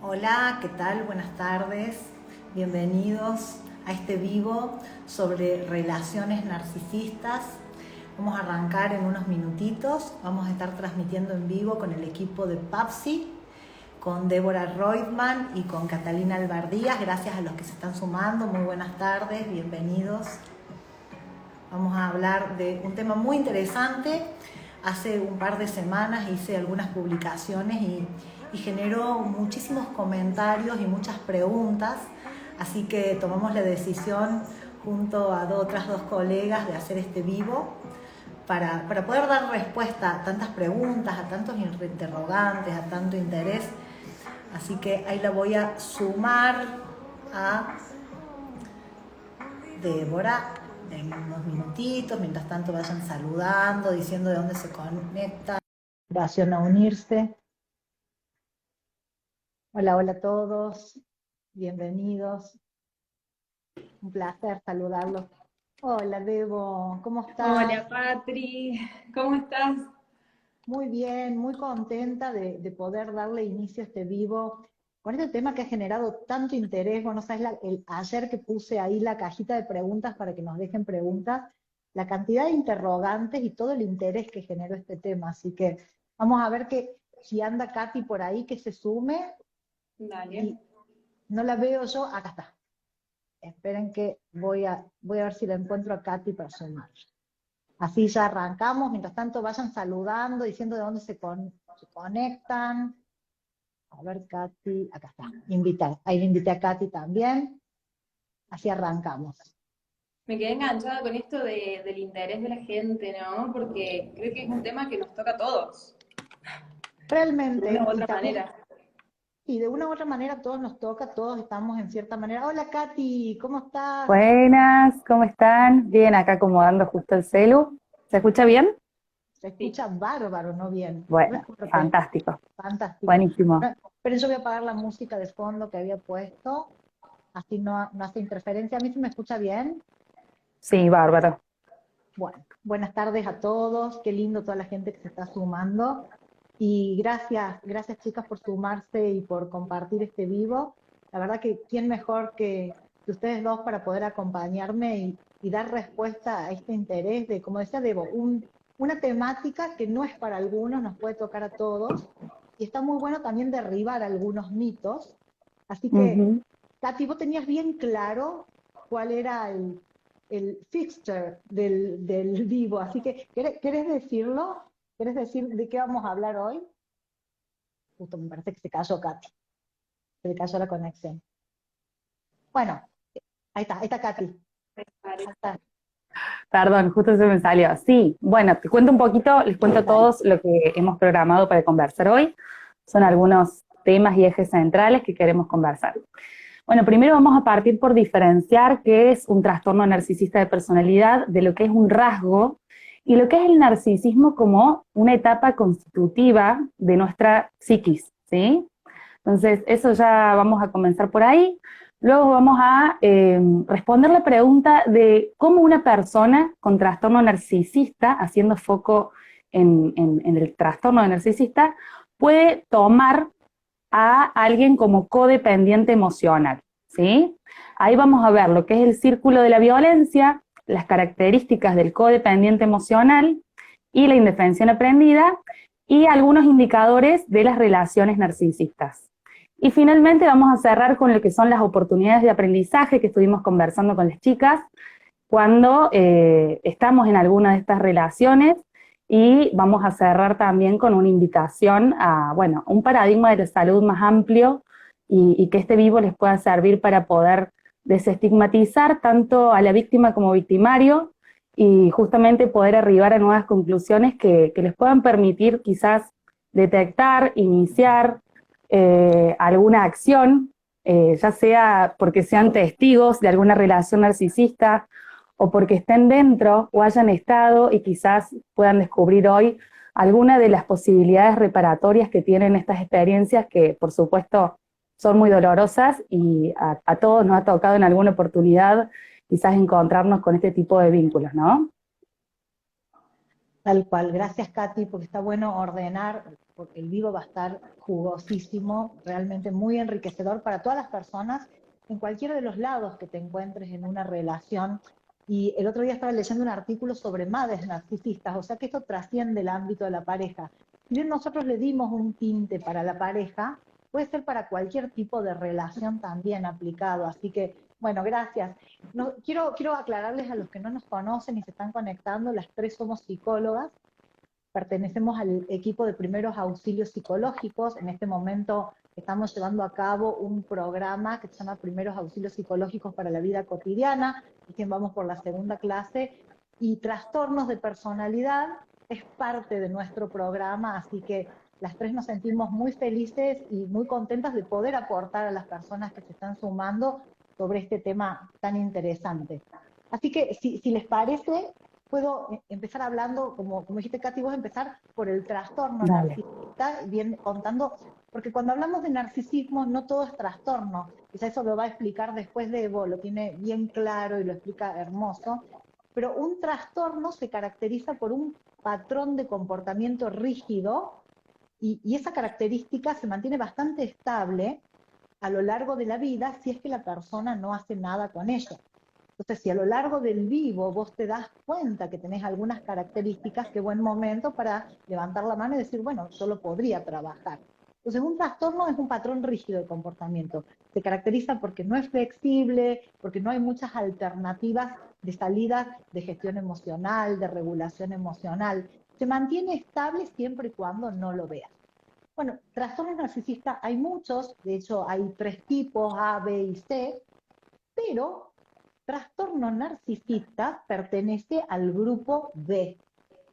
Hola, ¿qué tal? Buenas tardes. Bienvenidos a este vivo sobre relaciones narcisistas. Vamos a arrancar en unos minutitos. Vamos a estar transmitiendo en vivo con el equipo de PAPSI, con Débora Reutemann y con Catalina Albardías. Gracias a los que se están sumando. Muy buenas tardes, bienvenidos. Vamos a hablar de un tema muy interesante. Hace un par de semanas hice algunas publicaciones y generó muchísimos comentarios y muchas preguntas, así que tomamos la decisión junto a otras dos colegas de hacer este vivo para poder dar respuesta a tantas preguntas, a tantos interrogantes, a tanto interés. Así que ahí la voy a sumar a Débora en unos minutitos. Mientras tanto vayan saludando, diciendo de dónde se conectan, invitación a unirse. Hola, hola a todos, bienvenidos, un placer saludarlos. Hola Debo, ¿cómo estás? Hola Patri, ¿cómo estás? Muy bien, muy contenta de poder darle inicio a este vivo con este tema que ha generado tanto interés. Bueno, sabes, ayer que puse ahí la cajita de preguntas para que nos dejen preguntas, la cantidad de interrogantes y todo el interés que generó este tema. Así que vamos a ver que si anda Katy por ahí, que se sume. Dale. Y no la veo yo, acá está. Esperen que voy a ver si la encuentro a Katy para sumar. Así ya arrancamos. Mientras tanto vayan saludando, diciendo de dónde se conectan. A ver, Katy, acá está. Ahí le invité a Katy también. Así arrancamos. Me quedé enganchada con esto del interés de la gente, ¿no? Porque creo que es un tema que nos toca a todos, de una u Realmente, y otra también, manera. y de una u otra manera todos nos toca, todos estamos en cierta manera. Hola Katy, ¿cómo estás? Buenas, ¿cómo están? Bien, acá acomodando justo el celu. ¿Se escucha bien? Se Sí. escucha bárbaro, ¿no? Bien. Bueno, Recorte. fantástico, Fantástico. buenísimo. Pero yo voy a apagar la música de fondo que había puesto, así no hace interferencia. ¿A mí se me escucha bien? Sí, bárbaro. Bueno, buenas tardes a todos, qué lindo toda la gente que se está sumando. Y gracias chicas por sumarse y por compartir este vivo. La verdad que quién mejor que ustedes dos para poder acompañarme y dar respuesta a este interés de, como decía Debo, una temática que no es para algunos, nos puede tocar a todos. Y está muy bueno también derribar algunos mitos. Así que, Ujú. Katy, vos tenías bien claro cuál era el fixture del vivo. Así que, ¿querés decirlo? ¿Querés decir de qué vamos a hablar hoy? Justo me parece que se cayó Katy, se le cayó la conexión. Bueno, ahí está Katy. Me parece. Ahí está. Perdón, justo se me salió. Sí, bueno, te cuento un poquito, les cuento a Dale. todos lo que hemos programado para conversar hoy. Son algunos temas y ejes centrales que queremos conversar. Bueno, primero vamos a partir por diferenciar qué es un trastorno narcisista de personalidad de lo que es un rasgo y lo que es el narcisismo como una etapa constitutiva de nuestra psiquis, ¿sí? Entonces, eso ya vamos a comenzar por ahí. Luego vamos a responder la pregunta de cómo una persona con trastorno narcisista, haciendo foco en el trastorno de narcisista, puede tomar a alguien como codependiente emocional, ¿sí? Ahí vamos a ver lo que es el círculo de la violencia, las características del codependiente emocional y la indefensión aprendida y algunos indicadores de las relaciones narcisistas. Y finalmente vamos a cerrar con lo que son las oportunidades de aprendizaje que estuvimos conversando con las chicas cuando estamos en alguna de estas relaciones y vamos a cerrar también con una invitación a, bueno, un paradigma de la salud más amplio y que este vivo les pueda servir para poder desestigmatizar tanto a la víctima como victimario y justamente poder arribar a nuevas conclusiones que les puedan permitir quizás detectar, iniciar alguna acción, ya sea porque sean testigos de alguna relación narcisista o porque estén dentro o hayan estado y quizás puedan descubrir hoy alguna de las posibilidades reparatorias que tienen estas experiencias que por supuesto son muy dolorosas y a todos nos ha tocado en alguna oportunidad quizás encontrarnos con este tipo de vínculos, ¿no? Tal cual. Gracias Katy, porque está bueno ordenar. porque el vivo va a estar jugosísimo, realmente muy enriquecedor para todas las personas, en cualquiera de los lados que te encuentres en una relación. Y el otro día estaba leyendo un artículo sobre madres narcisistas, o sea que esto trasciende el ámbito de la pareja. Si bien nosotros le dimos un tinte para la pareja, puede ser para cualquier tipo de relación también aplicado. Así que, bueno, gracias. No, quiero aclararles a los que no nos conocen y se están conectando, las tres somos psicólogas, pertenecemos al equipo de primeros auxilios psicológicos. En este momento estamos llevando a cabo un programa que se llama Primeros Auxilios Psicológicos para la Vida Cotidiana, y vamos por la segunda clase, y trastornos de personalidad es parte de nuestro programa, así que las tres nos sentimos muy felices y muy contentas de poder aportar a las personas que se están sumando sobre este tema tan interesante. Así que, si les parece, puedo empezar hablando, como dijiste, Katy, vos empezar por el trastorno Dale. narcisista, bien contando, porque cuando hablamos de narcisismo no todo es trastorno, quizá eso lo va a explicar después de Evo, lo tiene bien claro y lo explica hermoso, pero un trastorno se caracteriza por un patrón de comportamiento rígido, y esa característica se mantiene bastante estable a lo largo de la vida si es que la persona no hace nada con ello. Entonces, si a lo largo del vivo vos te das cuenta que tenés algunas características, qué buen momento para levantar la mano y decir, bueno, yo lo podría trabajar. Entonces, un trastorno es un patrón rígido de comportamiento. Se caracteriza porque no es flexible, porque no hay muchas alternativas de salida de gestión emocional, de regulación emocional. Se mantiene estable siempre y cuando no lo veas. Bueno, trastornos narcisistas hay muchos, de hecho hay 3 tipos, A, B y C, pero trastorno narcisista pertenece al grupo B,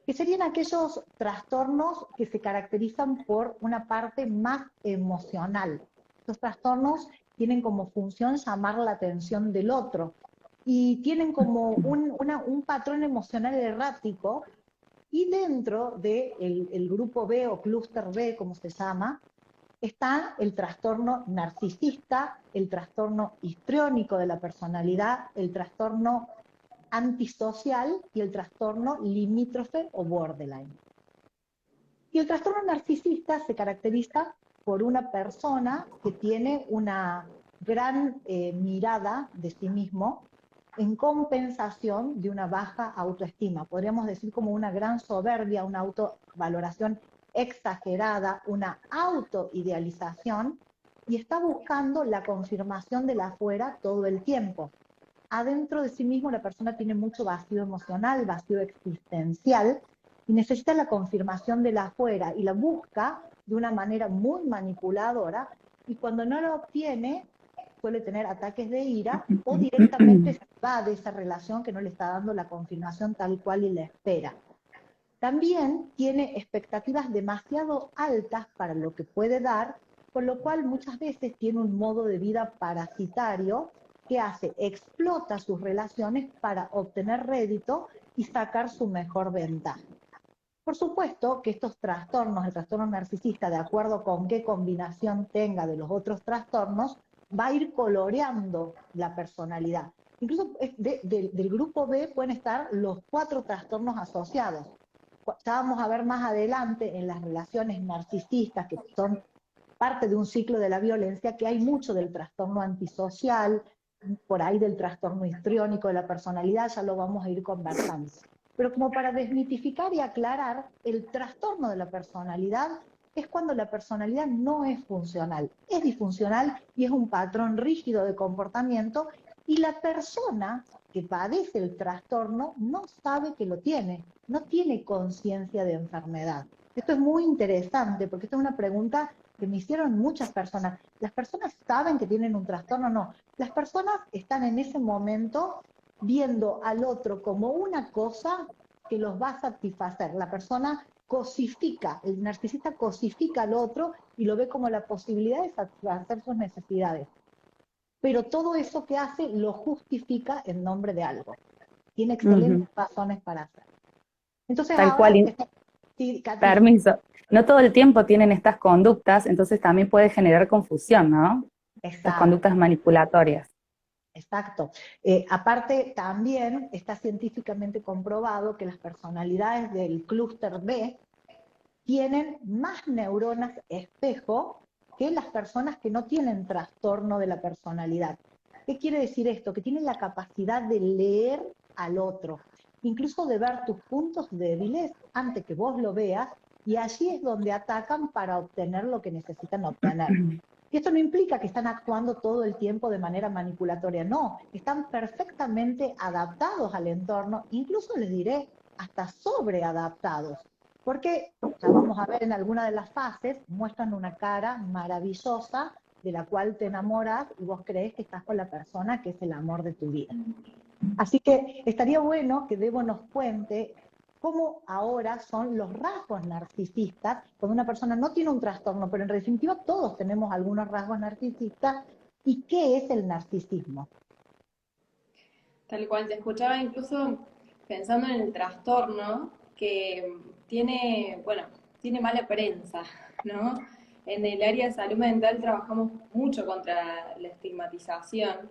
que serían aquellos trastornos que se caracterizan por una parte más emocional. Estos trastornos tienen como función llamar la atención del otro y tienen como un patrón emocional errático, y dentro del grupo B o clúster B, como se llama, está el trastorno narcisista, el trastorno histriónico de la personalidad, el trastorno antisocial y el trastorno limítrofe o borderline. Y el trastorno narcisista se caracteriza por una persona que tiene una gran mirada de sí mismo en compensación de una baja autoestima. Podríamos decir como una gran soberbia, una autovaloración exagerada, una autoidealización, y está buscando la confirmación de la afuera todo el tiempo. Adentro de sí mismo la persona tiene mucho vacío emocional, vacío existencial, y necesita la confirmación de la afuera, y la busca de una manera muy manipuladora, y cuando no la obtiene, suele tener ataques de ira, o directamente se va de esa relación que no le está dando la confirmación tal cual y la espera. También tiene expectativas demasiado altas para lo que puede dar, con lo cual muchas veces tiene un modo de vida parasitario que hace, explota sus relaciones para obtener rédito y sacar su mejor ventaja. Por supuesto que estos trastornos, el trastorno narcisista, de acuerdo con qué combinación tenga de los otros trastornos, va a ir coloreando la personalidad. Incluso del grupo B pueden estar los 4 trastornos asociados. Ya vamos a ver más adelante en las relaciones narcisistas, que son parte de un ciclo de la violencia, que hay mucho del trastorno antisocial, por ahí del trastorno histriónico de la personalidad, ya lo vamos a ir conversando. Pero como para desmitificar y aclarar, el trastorno de la personalidad es cuando la personalidad no es funcional, es disfuncional y es un patrón rígido de comportamiento, y la persona que padece el trastorno no sabe que lo tiene, no tiene conciencia de enfermedad. Esto es muy interesante porque esta es una pregunta que me hicieron muchas personas. ¿Las personas saben que tienen un trastorno? No. Las personas están en ese momento viendo al otro como una cosa que los va a satisfacer. La persona cosifica, el narcisista cosifica al otro y lo ve como la posibilidad de satisfacer sus necesidades. Pero todo eso que hace lo justifica en nombre de algo. Tiene excelentes razones para hacerlo. Entonces Tal ahora, cual. sí, Katy. Permiso. No todo el tiempo tienen estas conductas, entonces también puede generar confusión, ¿no? Estas conductas manipulatorias. Exacto. Aparte, también está científicamente comprobado que las personalidades del clúster B tienen más neuronas espejo que las personas que no tienen trastorno de la personalidad. ¿Qué quiere decir esto? Que tienen la capacidad de leer al otro, incluso de ver tus puntos débiles antes que vos lo veas, y allí es donde atacan para obtener lo que necesitan obtener. Y esto no implica que están actuando todo el tiempo de manera manipulatoria, no, están perfectamente adaptados al entorno, incluso les diré hasta sobreadaptados, porque ya vamos a ver en alguna de las fases, muestran una cara maravillosa de la cual te enamoras y vos crees que estás con la persona que es el amor de tu vida. Así que estaría bueno que Debo nos cuente cómo ahora son los rasgos narcisistas, cuando una persona no tiene un trastorno, pero en definitiva todos tenemos algunos rasgos narcisistas, y qué es el narcisismo. Tal cual, te escuchaba incluso pensando en el trastorno que tiene, bueno, tiene mala prensa, ¿no? En el área de salud mental trabajamos mucho contra la estigmatización,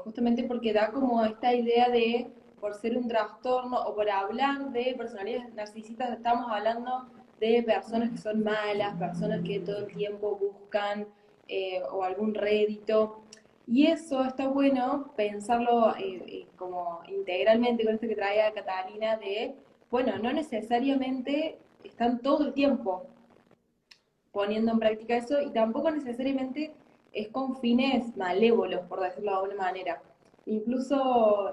justamente porque da como esta idea de, por ser un trastorno o por hablar de personalidades narcisistas, estamos hablando de personas que son malas, personas que todo el tiempo buscan o algún rédito. Y eso está bueno pensarlo como integralmente con esto que traía Catalina de, bueno, no necesariamente están todo el tiempo poniendo en práctica eso y tampoco necesariamente es con fines malévolos, por decirlo de alguna manera. Incluso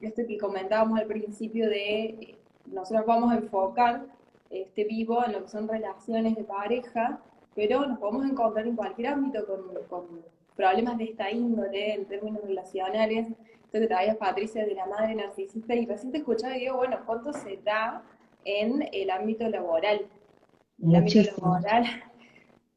esto que comentábamos al principio de nosotros vamos a enfocar este vivo en lo que son relaciones de pareja, pero nos podemos encontrar en cualquier ámbito con problemas de esta índole en términos relacionales. Esto que traías, Patricia, de la madre narcisista, y recién te escuchaba y digo, bueno, ¿cuánto se da en el ámbito laboral? El ámbito Muchísimo. laboral.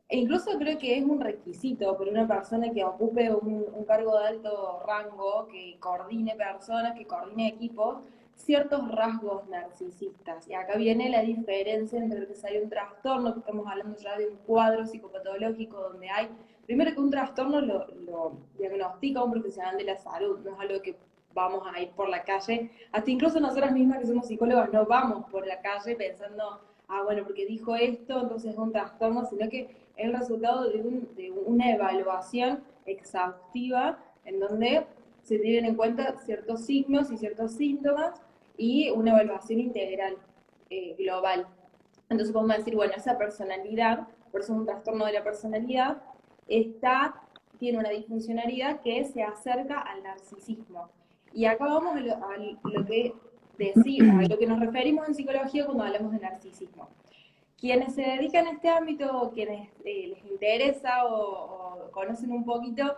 E incluso creo que es un requisito para una persona que ocupe un cargo de alto rango, que coordine personas, que coordine equipos, ciertos rasgos narcisistas. Y acá viene la diferencia entre lo que sería un trastorno, que estamos hablando ya de un cuadro psicopatológico donde hay, primero que un trastorno lo diagnostica un profesional de la salud, no es algo que vamos a ir por la calle, hasta incluso nosotras mismas que somos psicólogas no vamos por la calle pensando, ah, bueno, porque dijo esto, entonces es un trastorno, sino que es el resultado de una evaluación exhaustiva en donde se tienen en cuenta ciertos signos y ciertos síntomas y una evaluación integral, global. Entonces podemos decir, bueno, esa personalidad, por eso es un trastorno de la personalidad, tiene una disfuncionalidad que se acerca al narcisismo. Y acá vamos a lo que nos referimos en psicología cuando hablamos de narcisismo. Quienes se dedican a este ámbito, quienes les interesa o conocen un poquito,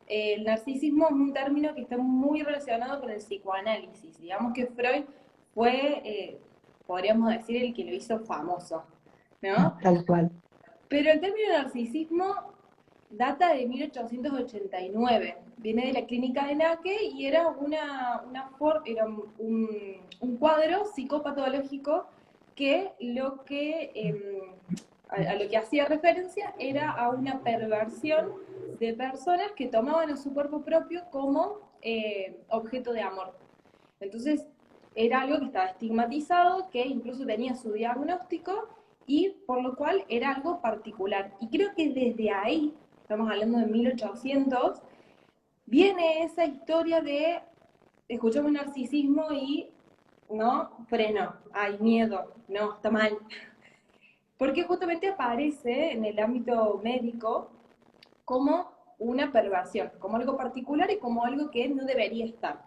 el narcisismo es un término que está muy relacionado con el psicoanálisis. Digamos que Freud fue, podríamos decir, el que lo hizo famoso, ¿no? Tal cual. Pero el término narcisismo data de 1889, viene de la clínica de Nake y era era un cuadro psicopatológico que a lo que hacía referencia era a una perversión de personas que tomaban a su cuerpo propio como objeto de amor. Entonces, era algo que estaba estigmatizado, que incluso tenía su diagnóstico y por lo cual era algo particular. Y creo que desde ahí, estamos hablando de 1800, viene esa historia de escuchamos narcisismo y no, freno, hay miedo, no, está mal. Porque justamente aparece en el ámbito médico como una perversión, como algo particular y como algo que no debería estar.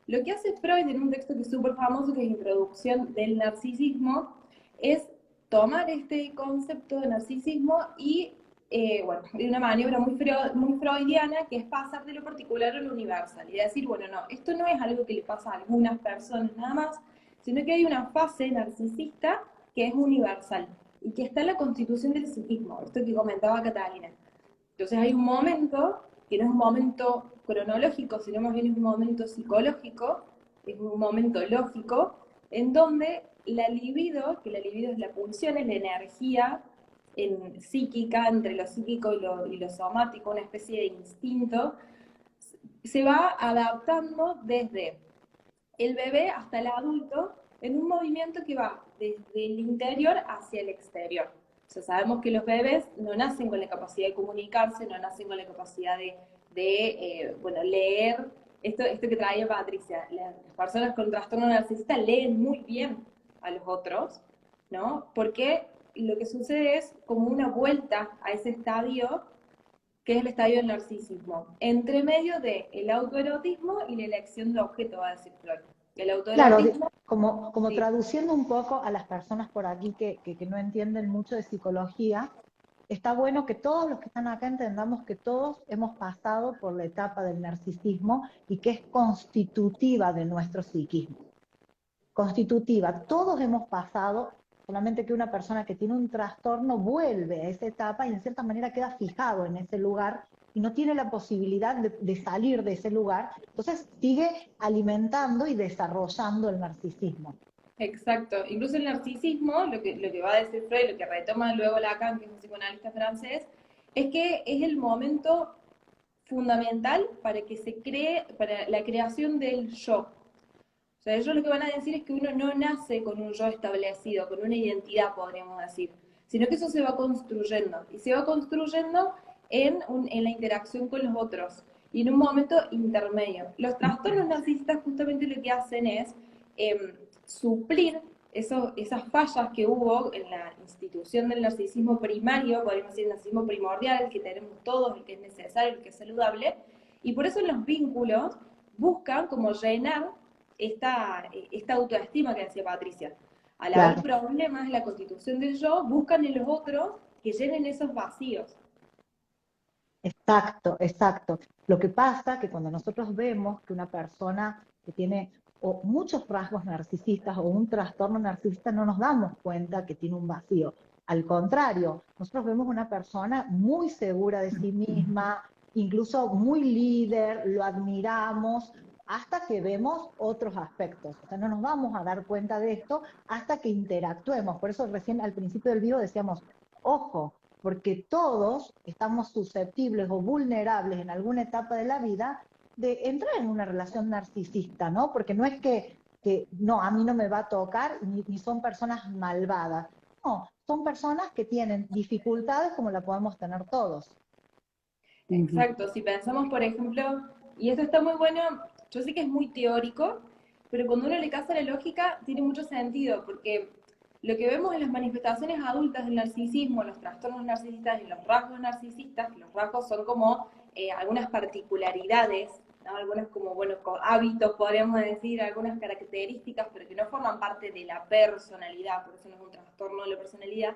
Lo que hace Freud en un texto que es súper famoso, que es Introducción del Narcisismo, es tomar este concepto de narcisismo y, bueno, de una maniobra muy freudiana, que es pasar de lo particular a lo universal. Y decir, bueno, no, esto no es algo que le pasa a algunas personas nada más, sino que hay una fase narcisista que es universal y que está en la constitución del psiquismo, esto que comentaba Catalina. Entonces hay un momento que no es un momento cronológico, sino más bien es un momento psicológico, es un momento lógico, en donde la libido, que la libido es la pulsión, es la energía psíquica, entre lo psíquico y lo somático, una especie de instinto, se va adaptando desde el bebé hasta el adulto en un movimiento que va desde el interior hacia el exterior. O sea, sabemos que los bebés no nacen con la capacidad de comunicarse, no nacen con la capacidad de leer. Esto que traía Patricia, las personas con trastorno narcisista leen muy bien a los otros, ¿no? Porque lo que sucede es como una vuelta a ese estadio, que es el estadio del narcisismo, entre medio del autoerotismo y la elección de objeto, va a decir Flor. El Claro, autoerotismo, como sí. traduciendo un poco a las personas por aquí que no entienden mucho de psicología, está bueno que todos los que están acá entendamos que todos hemos pasado por la etapa del narcisismo y que es constitutiva de nuestro psiquismo. Constitutiva, todos hemos pasado, solamente que una persona que tiene un trastorno vuelve a esa etapa y en cierta manera queda fijado en ese lugar y no tiene la posibilidad de salir de ese lugar, entonces sigue alimentando y desarrollando el narcisismo. Exacto. Incluso el narcisismo, lo que va a decir Freud, lo que retoma luego Lacan, que es un psicoanalista francés, es que es el momento fundamental para que se cree, para la creación del yo. O sea, ellos lo que van a decir es que uno no nace con un yo establecido, con una identidad, podríamos decir, sino que eso se va construyendo, y se va construyendo en la interacción con los otros, y en un momento intermedio. Los trastornos narcisistas justamente lo que hacen es suplir esas fallas que hubo en la institución del narcisismo primario, podríamos decir el narcisismo primordial, el que tenemos todos, el que es necesario, el que es saludable, y por eso en los vínculos buscan como llenar esta autoestima que decía Patricia. Al haber problemas en la constitución del yo, buscan en los otros que llenen esos vacíos. Exacto, exacto. Lo que pasa que cuando nosotros vemos que una persona que tiene o muchos rasgos narcisistas o un trastorno narcisista, no nos damos cuenta que tiene un vacío. Al contrario, nosotros vemos una persona muy segura de sí misma, incluso muy líder, lo admiramos, hasta que vemos otros aspectos. O sea, no nos vamos a dar cuenta de esto hasta que interactuemos. Por eso recién al principio del video decíamos, ojo, porque todos estamos susceptibles o vulnerables en alguna etapa de la vida de entrar en una relación narcisista, ¿no? Porque no es que no, a mí no me va a tocar, ni son personas malvadas. No, son personas que tienen dificultades como la podemos tener todos. Exacto, si pensamos, por ejemplo, y esto está muy bueno, yo sé que es muy teórico, pero cuando uno le casa la lógica, tiene mucho sentido, porque lo que vemos en las manifestaciones adultas del narcisismo, los trastornos narcisistas y los rasgos narcisistas, que los rasgos son como algunas particularidades, ¿no? Algunos como, hábitos, podríamos decir, algunas características, pero que no forman parte de la personalidad, por eso no es un trastorno de la personalidad,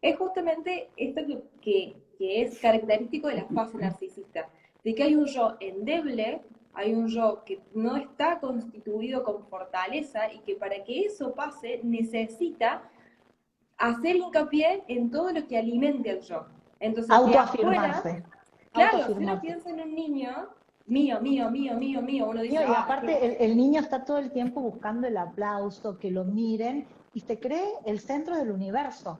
es justamente esto que es característico de la fase narcisista, de que hay un yo endeble, hay un yo que no está constituido con fortaleza y que para que eso pase necesita hacer hincapié en todo lo que alimente al yo. Entonces, autoafirmarse. Claro, si uno piensa en un niño, mío, uno dice... Y aparte el niño está todo el tiempo buscando el aplauso, que lo miren, y se cree el centro del universo.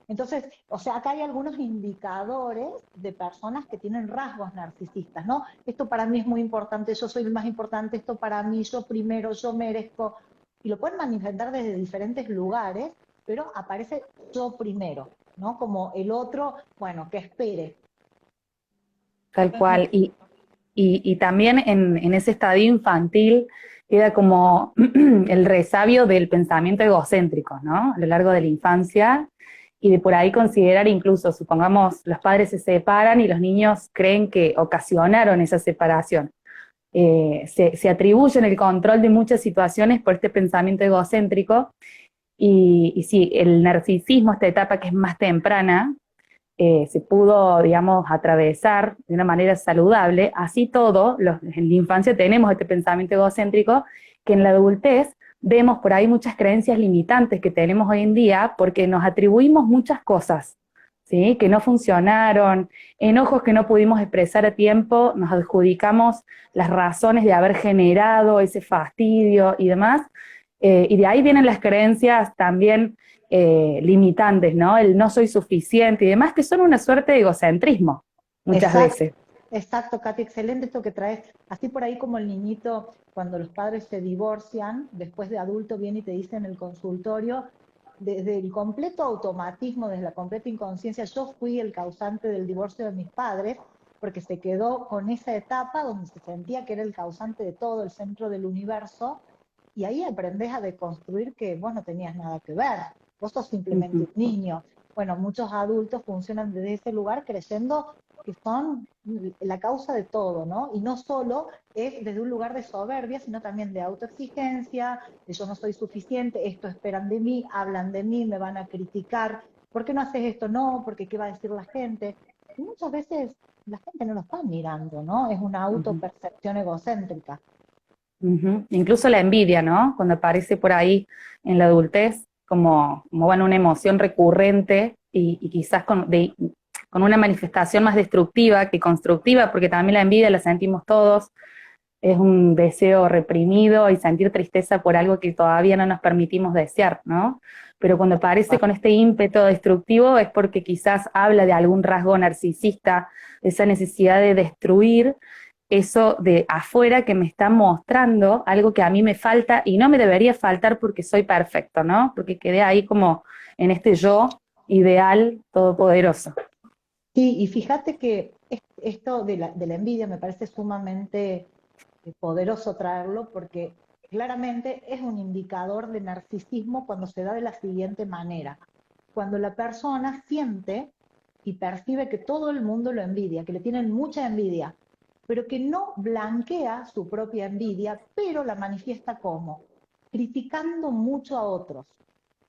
Entonces, o sea, acá hay algunos indicadores de personas que tienen rasgos narcisistas, ¿no? Esto para mí es muy importante, yo soy el más importante, esto para mí, yo primero, yo merezco. Y lo pueden manifestar desde diferentes lugares, pero aparece yo primero, ¿no? Como el otro, bueno, que espere. Tal cual. Y también en ese estadio infantil queda como el resabio del pensamiento egocéntrico, ¿no? A lo largo de la infancia, y de por ahí considerar incluso, supongamos, los padres se separan y los niños creen que ocasionaron esa separación. Se atribuyen el control de muchas situaciones por este pensamiento egocéntrico, y sí, el narcisismo, esta etapa que es más temprana, se pudo, digamos, atravesar de una manera saludable. Así todo, en la infancia tenemos este pensamiento egocéntrico que en la adultez vemos por ahí muchas creencias limitantes que tenemos hoy en día porque nos atribuimos muchas cosas, ¿sí? Que no funcionaron, enojos que no pudimos expresar a tiempo, nos adjudicamos las razones de haber generado ese fastidio y demás, y de ahí vienen las creencias también limitantes, ¿no? El no soy suficiente y demás, que son una suerte de egocentrismo muchas veces. Exacto, Katy, excelente esto que traes. Así por ahí como el niñito, cuando los padres se divorcian, después de adulto viene y te dice en el consultorio, desde el completo automatismo, desde la completa inconsciencia, yo fui el causante del divorcio de mis padres, porque se quedó con esa etapa donde se sentía que era el causante de todo, el centro del universo, y ahí aprendés a deconstruir que vos no tenías nada que ver, vos sos simplemente un niño. Bueno, muchos adultos funcionan desde ese lugar creyendo que son la causa de todo, ¿no? Y no solo es desde un lugar de soberbia, sino también de autoexigencia, de yo no soy suficiente, esto esperan de mí, hablan de mí, me van a criticar, ¿por qué no haces esto? No, porque ¿qué va a decir la gente? Y muchas veces la gente no lo está mirando, ¿no? Es una autopercepción egocéntrica. Incluso la envidia, ¿no? Cuando aparece por ahí en la adultez, como bueno, una emoción recurrente y quizás con una manifestación más destructiva que constructiva, porque también la envidia la sentimos todos, es un deseo reprimido y sentir tristeza por algo que todavía no nos permitimos desear, ¿no? Pero cuando aparece con este ímpetu destructivo es porque quizás habla de algún rasgo narcisista, de esa necesidad de destruir eso de afuera que me está mostrando algo que a mí me falta y no me debería faltar porque soy perfecto, ¿no? Porque quedé ahí como en este yo ideal todopoderoso. Sí, y fíjate que esto de la envidia me parece sumamente poderoso traerlo porque claramente es un indicador de narcisismo cuando se da de la siguiente manera. Cuando la persona siente y percibe que todo el mundo lo envidia, que le tienen mucha envidia, pero que no blanquea su propia envidia, pero la manifiesta como criticando mucho a otros.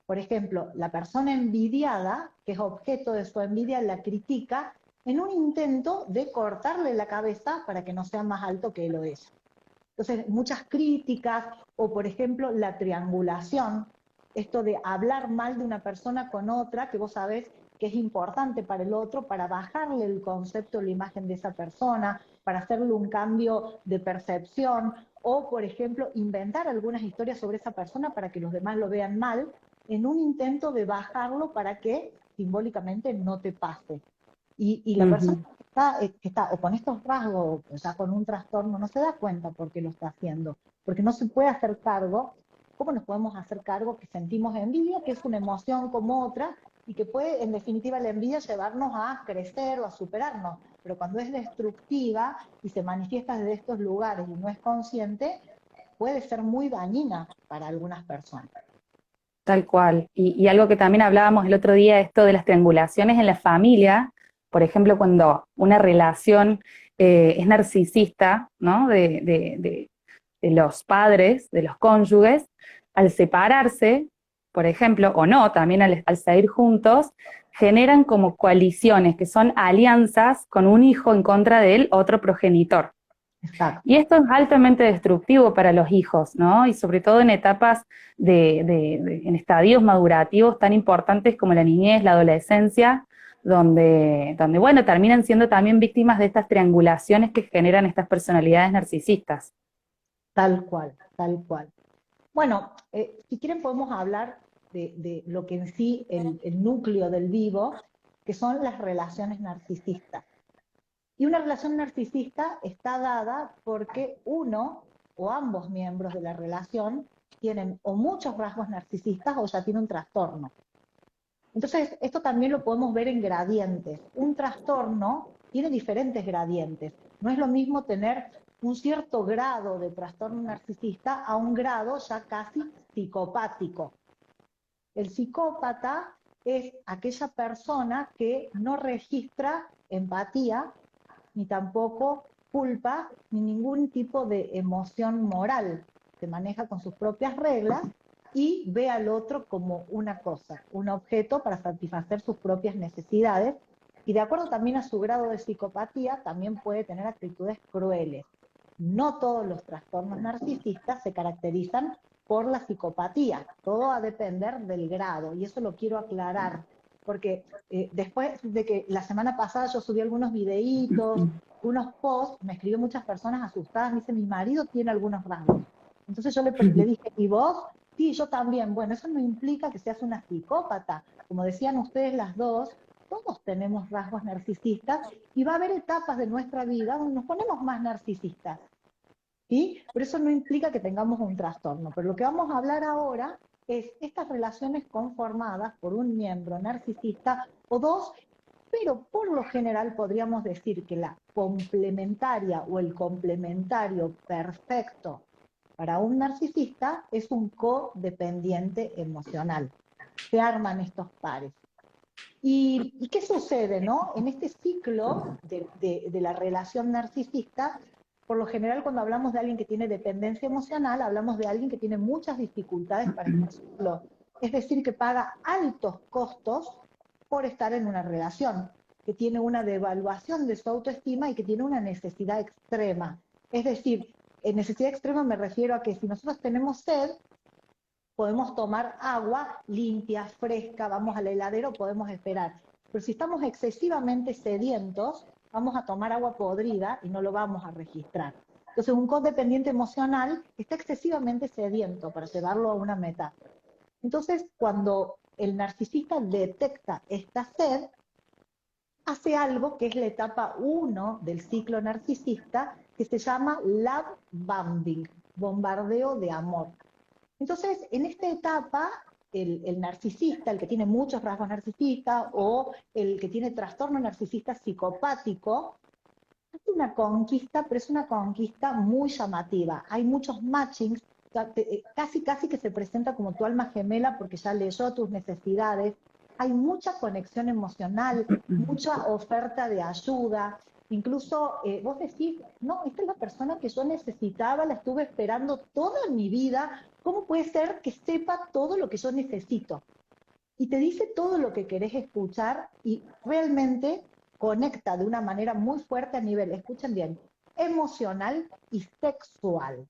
Por ejemplo, la persona envidiada, que es objeto de su envidia, la critica en un intento de cortarle la cabeza para que no sea más alto que él o ella. Entonces, muchas críticas, o por ejemplo, la triangulación, esto de hablar mal de una persona con otra, que vos sabés que es importante para el otro, para bajarle el concepto, la imagen de esa persona, para hacerle un cambio de percepción, o por ejemplo, inventar algunas historias sobre esa persona para que los demás lo vean mal, en un intento de bajarlo para que simbólicamente no te pase. Y la persona que está o con estos rasgos, o sea, con un trastorno, no se da cuenta por qué lo está haciendo, porque no se puede hacer cargo. ¿Cómo nos podemos hacer cargo que sentimos envidia, que es una emoción como otra, y que puede, en definitiva, la envidia llevarnos a crecer o a superarnos? Pero cuando es destructiva y se manifiesta desde estos lugares y no es consciente, puede ser muy dañina para algunas personas. Tal cual. Y algo que también hablábamos el otro día, esto de las triangulaciones en la familia, por ejemplo, cuando una relación es narcisista, ¿no? De los padres, de los cónyuges, al separarse, por ejemplo, o no, también al seguir juntos, generan como coaliciones, que son alianzas con un hijo en contra del otro progenitor. Exacto. Y esto es altamente destructivo para los hijos, ¿no? Y sobre todo en etapas en estadios madurativos tan importantes como la niñez, la adolescencia, donde, bueno, terminan siendo también víctimas de estas triangulaciones que generan estas personalidades narcisistas. Tal cual, tal cual. Bueno, si quieren podemos hablar de lo que en sí el núcleo del vivo, que son las relaciones narcisistas. Y una relación narcisista está dada porque uno o ambos miembros de la relación tienen o muchos rasgos narcisistas o ya tiene un trastorno. Entonces, esto también lo podemos ver en gradientes. Un trastorno tiene diferentes gradientes. No es lo mismo tener un cierto grado de trastorno narcisista a un grado ya casi psicopático. El psicópata es aquella persona que no registra empatía, ni tampoco culpa, ni ningún tipo de emoción moral. Se maneja con sus propias reglas y ve al otro como una cosa, un objeto para satisfacer sus propias necesidades, y de acuerdo también a su grado de psicopatía, también puede tener actitudes crueles. No todos los trastornos narcisistas se caracterizan por la psicopatía, todo va a depender del grado, y eso lo quiero aclarar, porque después de que la semana pasada yo subí algunos videitos, unos posts, me escribió muchas personas asustadas, me dice, mi marido tiene algunos rasgos. Entonces yo le dije, ¿y vos? Sí, yo también. Bueno, eso no implica que seas una psicópata. Como decían ustedes las dos, todos tenemos rasgos narcisistas y va a haber etapas de nuestra vida donde nos ponemos más narcisistas, ¿sí? Pero eso no implica que tengamos un trastorno. Pero lo que vamos a hablar ahora es estas relaciones conformadas por un miembro narcisista o dos, pero por lo general podríamos decir que la complementaria o el complementario perfecto para un narcisista es un codependiente emocional. Se arman estos pares. ¿Y qué sucede, no? En este ciclo de la relación narcisista, por lo general cuando hablamos de alguien que tiene dependencia emocional, hablamos de alguien que tiene muchas dificultades para estar solo. Es decir, que paga altos costos por estar en una relación, que tiene una devaluación de su autoestima y que tiene una necesidad extrema. Es decir, en necesidad extrema me refiero a que si nosotros tenemos sed, podemos tomar agua limpia, fresca, vamos al heladero, podemos esperar. Pero si estamos excesivamente sedientos, vamos a tomar agua podrida y no lo vamos a registrar. Entonces, un codependiente emocional está excesivamente sediento, para llevarlo a una metáfora. Entonces, cuando el narcisista detecta esta sed, hace algo que es la etapa 1 del ciclo narcisista, que se llama love bombing, bombardeo de amor. Entonces, en esta etapa, el narcisista, el que tiene muchos rasgos narcisistas o el que tiene trastorno narcisista psicopático, hace una conquista, pero es una conquista muy llamativa. Hay muchos matchings, casi que se presenta como tu alma gemela porque ya leyó tus necesidades. Hay mucha conexión emocional, mucha oferta de ayuda. Incluso vos decís, no, esta es la persona que yo necesitaba, la estuve esperando toda mi vida. ¿Cómo puede ser que sepa todo lo que yo necesito? Y te dice todo lo que querés escuchar y realmente conecta de una manera muy fuerte a nivel, escuchen bien, emocional y sexual.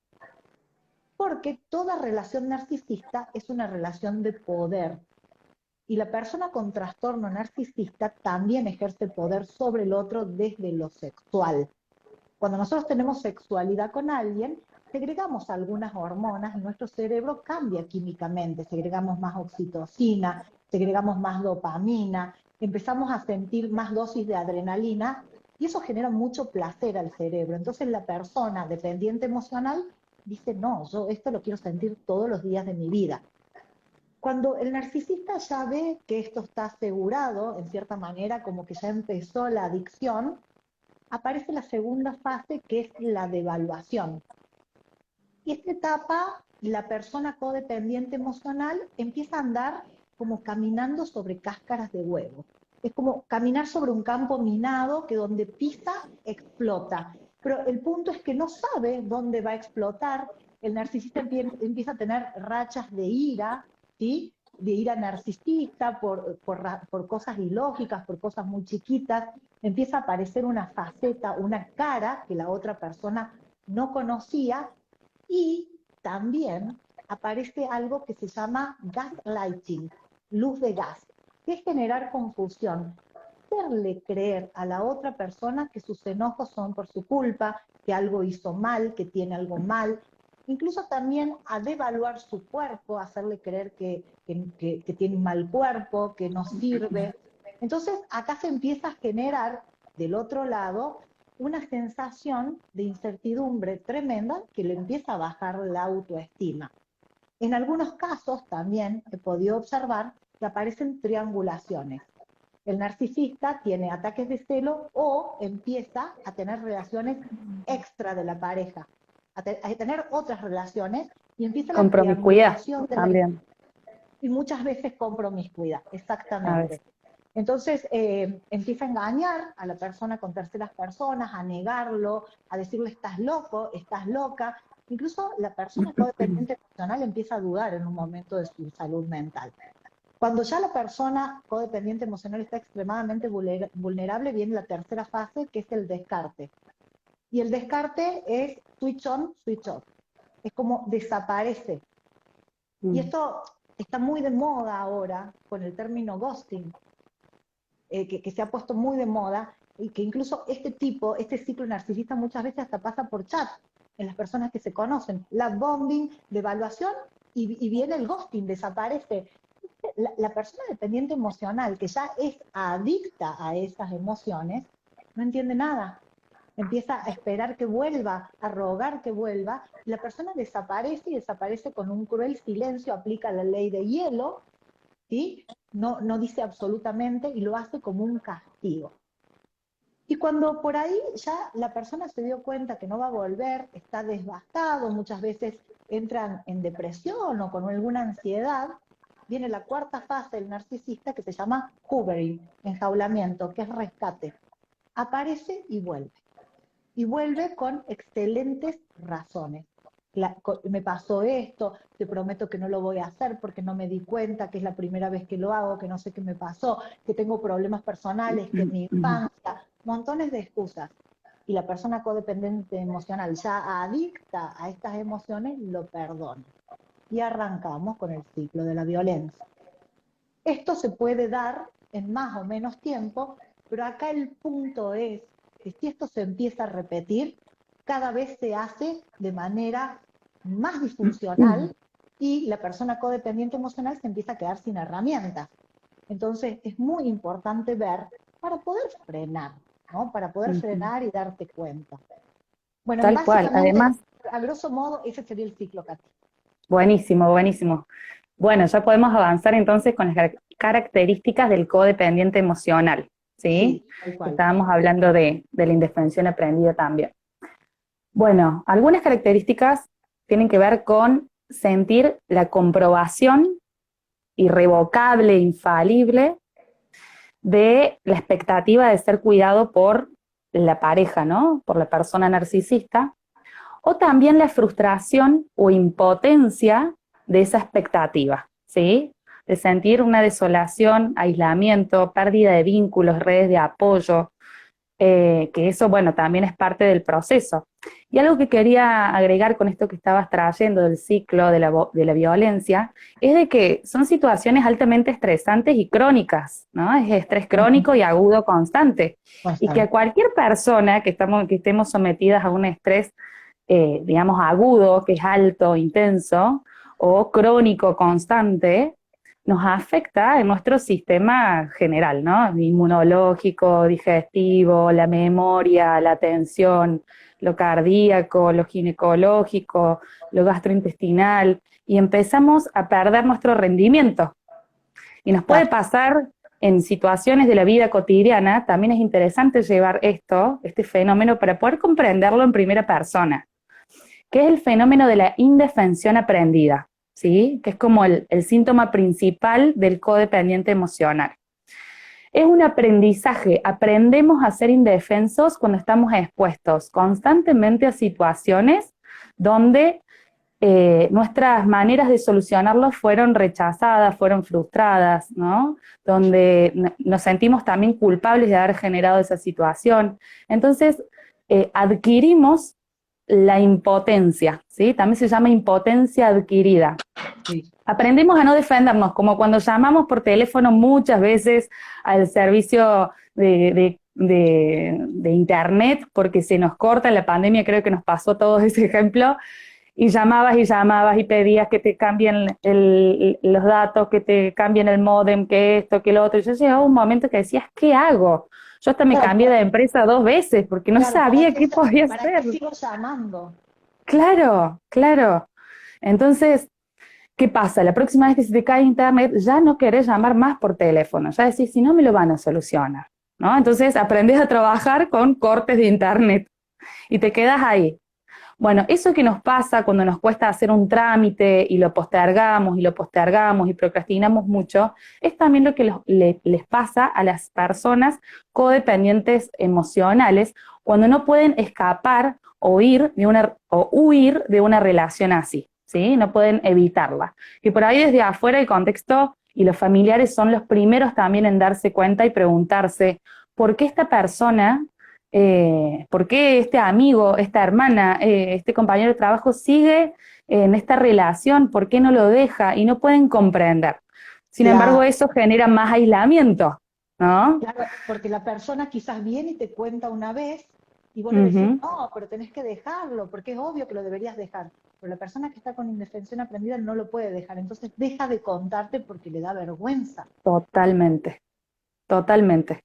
Porque toda relación narcisista es una relación de poder. Y la persona con trastorno narcisista también ejerce poder sobre el otro desde lo sexual. Cuando nosotros tenemos sexualidad con alguien, segregamos algunas hormonas y nuestro cerebro cambia químicamente. Segregamos más oxitocina, segregamos más dopamina, empezamos a sentir más dosis de adrenalina y eso genera mucho placer al cerebro. Entonces la persona dependiente emocional dice, no, yo esto lo quiero sentir todos los días de mi vida. Cuando el narcisista ya ve que esto está asegurado, en cierta manera, como que ya empezó la adicción, aparece la segunda fase, que es la devaluación. Y esta etapa, la persona codependiente emocional empieza a andar como caminando sobre cáscaras de huevo. Es como caminar sobre un campo minado que donde pisa, explota. Pero el punto es que no sabe dónde va a explotar. El narcisista empieza a tener rachas de ira, ¿sí? De ira narcisista por cosas ilógicas, por cosas muy chiquitas. Empieza a aparecer una faceta, una cara que la otra persona no conocía, y también aparece algo que se llama gaslighting, luz de gas, que es generar confusión, hacerle creer a la otra persona que sus enojos son por su culpa, que algo hizo mal, que tiene algo mal, incluso también a devaluar su cuerpo, hacerle creer que tiene un mal cuerpo, que no sirve. Entonces acá se empieza a generar del otro lado una sensación de incertidumbre tremenda que le empieza a bajar la autoestima. En algunos casos también he podido observar que aparecen triangulaciones. El narcisista tiene ataques de celo o empieza a tener relaciones extra de la pareja, a tener otras relaciones y empieza la triangulación también. Y muchas veces con promiscuidad, exactamente. Entonces empieza a engañar a la persona con terceras personas, a negarlo, a decirle estás loco, estás loca. Incluso la persona codependiente emocional empieza a dudar en un momento de su salud mental. Cuando ya la persona codependiente emocional está extremadamente vulnerable, viene la tercera fase, que es el descarte. Y el descarte es switch on, switch off. Es como desaparece. Y esto está muy de moda ahora con el término ghosting, que se ha puesto muy de moda, y que incluso este ciclo narcisista muchas veces hasta pasa por chat, en las personas que se conocen. La bombing, devaluación, y viene el ghosting, desaparece. la persona dependiente emocional, que ya es adicta a esas emociones, no entiende nada. Empieza a esperar que vuelva, a rogar que vuelva, y la persona desaparece y desaparece con un cruel silencio, aplica la ley de hielo, ¿sí? No dice absolutamente y lo hace como un castigo. Y cuando por ahí ya la persona se dio cuenta que no va a volver, está devastado, muchas veces entran en depresión o con alguna ansiedad, viene la cuarta fase del narcisista que se llama hoovering, enjaulamiento, que es rescate. Aparece y vuelve. Y vuelve con excelentes razones. Me pasó esto, te prometo que no lo voy a hacer porque no me di cuenta, que es la primera vez que lo hago, que no sé qué me pasó, que tengo problemas personales, que en mi infancia, montones de excusas. Y la persona codependiente emocional, ya adicta a estas emociones, lo perdona. Y arrancamos con el ciclo de la violencia. Esto se puede dar en más o menos tiempo, pero acá el punto es que si esto se empieza a repetir, cada vez se hace de manera más disfuncional y la persona codependiente emocional se empieza a quedar sin herramientas. Entonces es muy importante ver para poder frenar, ¿no? Para poder frenar y darte cuenta. Bueno, Tal cual. básicamente, Además, a grosso modo, ese sería el ciclo, Katy. buenísimo, buenísimo. Bueno, ya podemos avanzar entonces con las características del codependiente emocional, ¿sí? Sí, tal cual. Estábamos hablando de la indefensión aprendida también. Bueno, algunas características tienen que ver con sentir la comprobación irrevocable, infalible, de la expectativa de ser cuidado por la pareja, ¿no? Por la persona narcisista, o también la frustración o impotencia de esa expectativa, ¿sí? De sentir una desolación, aislamiento, pérdida de vínculos, redes de apoyo, que eso, bueno, también es parte del proceso. Y algo que quería agregar con esto que estabas trayendo del ciclo de la violencia, es de que son situaciones altamente estresantes y crónicas, ¿no? Es estrés crónico y agudo constante. Y que a cualquier persona que estemos sometidas a un estrés, digamos, agudo, que es alto, intenso, o crónico, constante, nos afecta en nuestro sistema general, ¿no? Inmunológico, digestivo, la memoria, la atención, lo cardíaco, lo ginecológico, lo gastrointestinal, y empezamos a perder nuestro rendimiento. Y nos puede pasar en situaciones de la vida cotidiana, también es interesante llevar este fenómeno, para poder comprenderlo en primera persona, que es el fenómeno de la indefensión aprendida, ¿sí? Que es como el síntoma principal del codependiente emocional. Es un aprendizaje, aprendemos a ser indefensos cuando estamos expuestos constantemente a situaciones donde nuestras maneras de solucionarlos fueron rechazadas, fueron frustradas, ¿no? Donde nos sentimos también culpables de haber generado esa situación. Entonces, adquirimos la impotencia, ¿sí? También se llama impotencia adquirida. Sí. Aprendemos a no defendernos, como cuando llamamos por teléfono muchas veces al servicio de internet, porque se nos corta en la pandemia, creo que nos pasó todo ese ejemplo, y llamabas y pedías que te cambien los datos, que te cambien el módem, que esto, que lo otro. Y yo llegaba un momento que decías, ¿qué hago? Yo hasta me cambié de empresa 2 veces porque no sabía qué podía hacer. ¿Para qué sigo llamando? Claro, claro. Entonces, ¿qué pasa? La próxima vez que se te cae internet, ya no querés llamar más por teléfono. Ya decís, si no me lo van a solucionar, ¿no? Entonces, aprendés a trabajar con cortes de internet y te quedas ahí. Bueno, eso que nos pasa cuando nos cuesta hacer un trámite y lo postergamos y lo postergamos y procrastinamos mucho, es también lo que les pasa a las personas codependientes emocionales cuando no pueden escapar o huir de una relación así, ¿sí? No pueden evitarla. Y por ahí desde afuera el contexto y los familiares son los primeros también en darse cuenta y preguntarse, ¿por qué esta persona... ¿por qué este amigo, esta hermana, este compañero de trabajo sigue en esta relación? ¿Por qué no lo deja? Y no pueden comprender. Sin embargo, eso genera más aislamiento, ¿no? Claro, porque la persona quizás viene y te cuenta una vez y vos le decís, no, pero tenés que dejarlo, porque es obvio que lo deberías dejar. pero la persona que está con indefensión aprendida no lo puede dejar, entonces deja de contarte porque le da vergüenza. Totalmente, totalmente.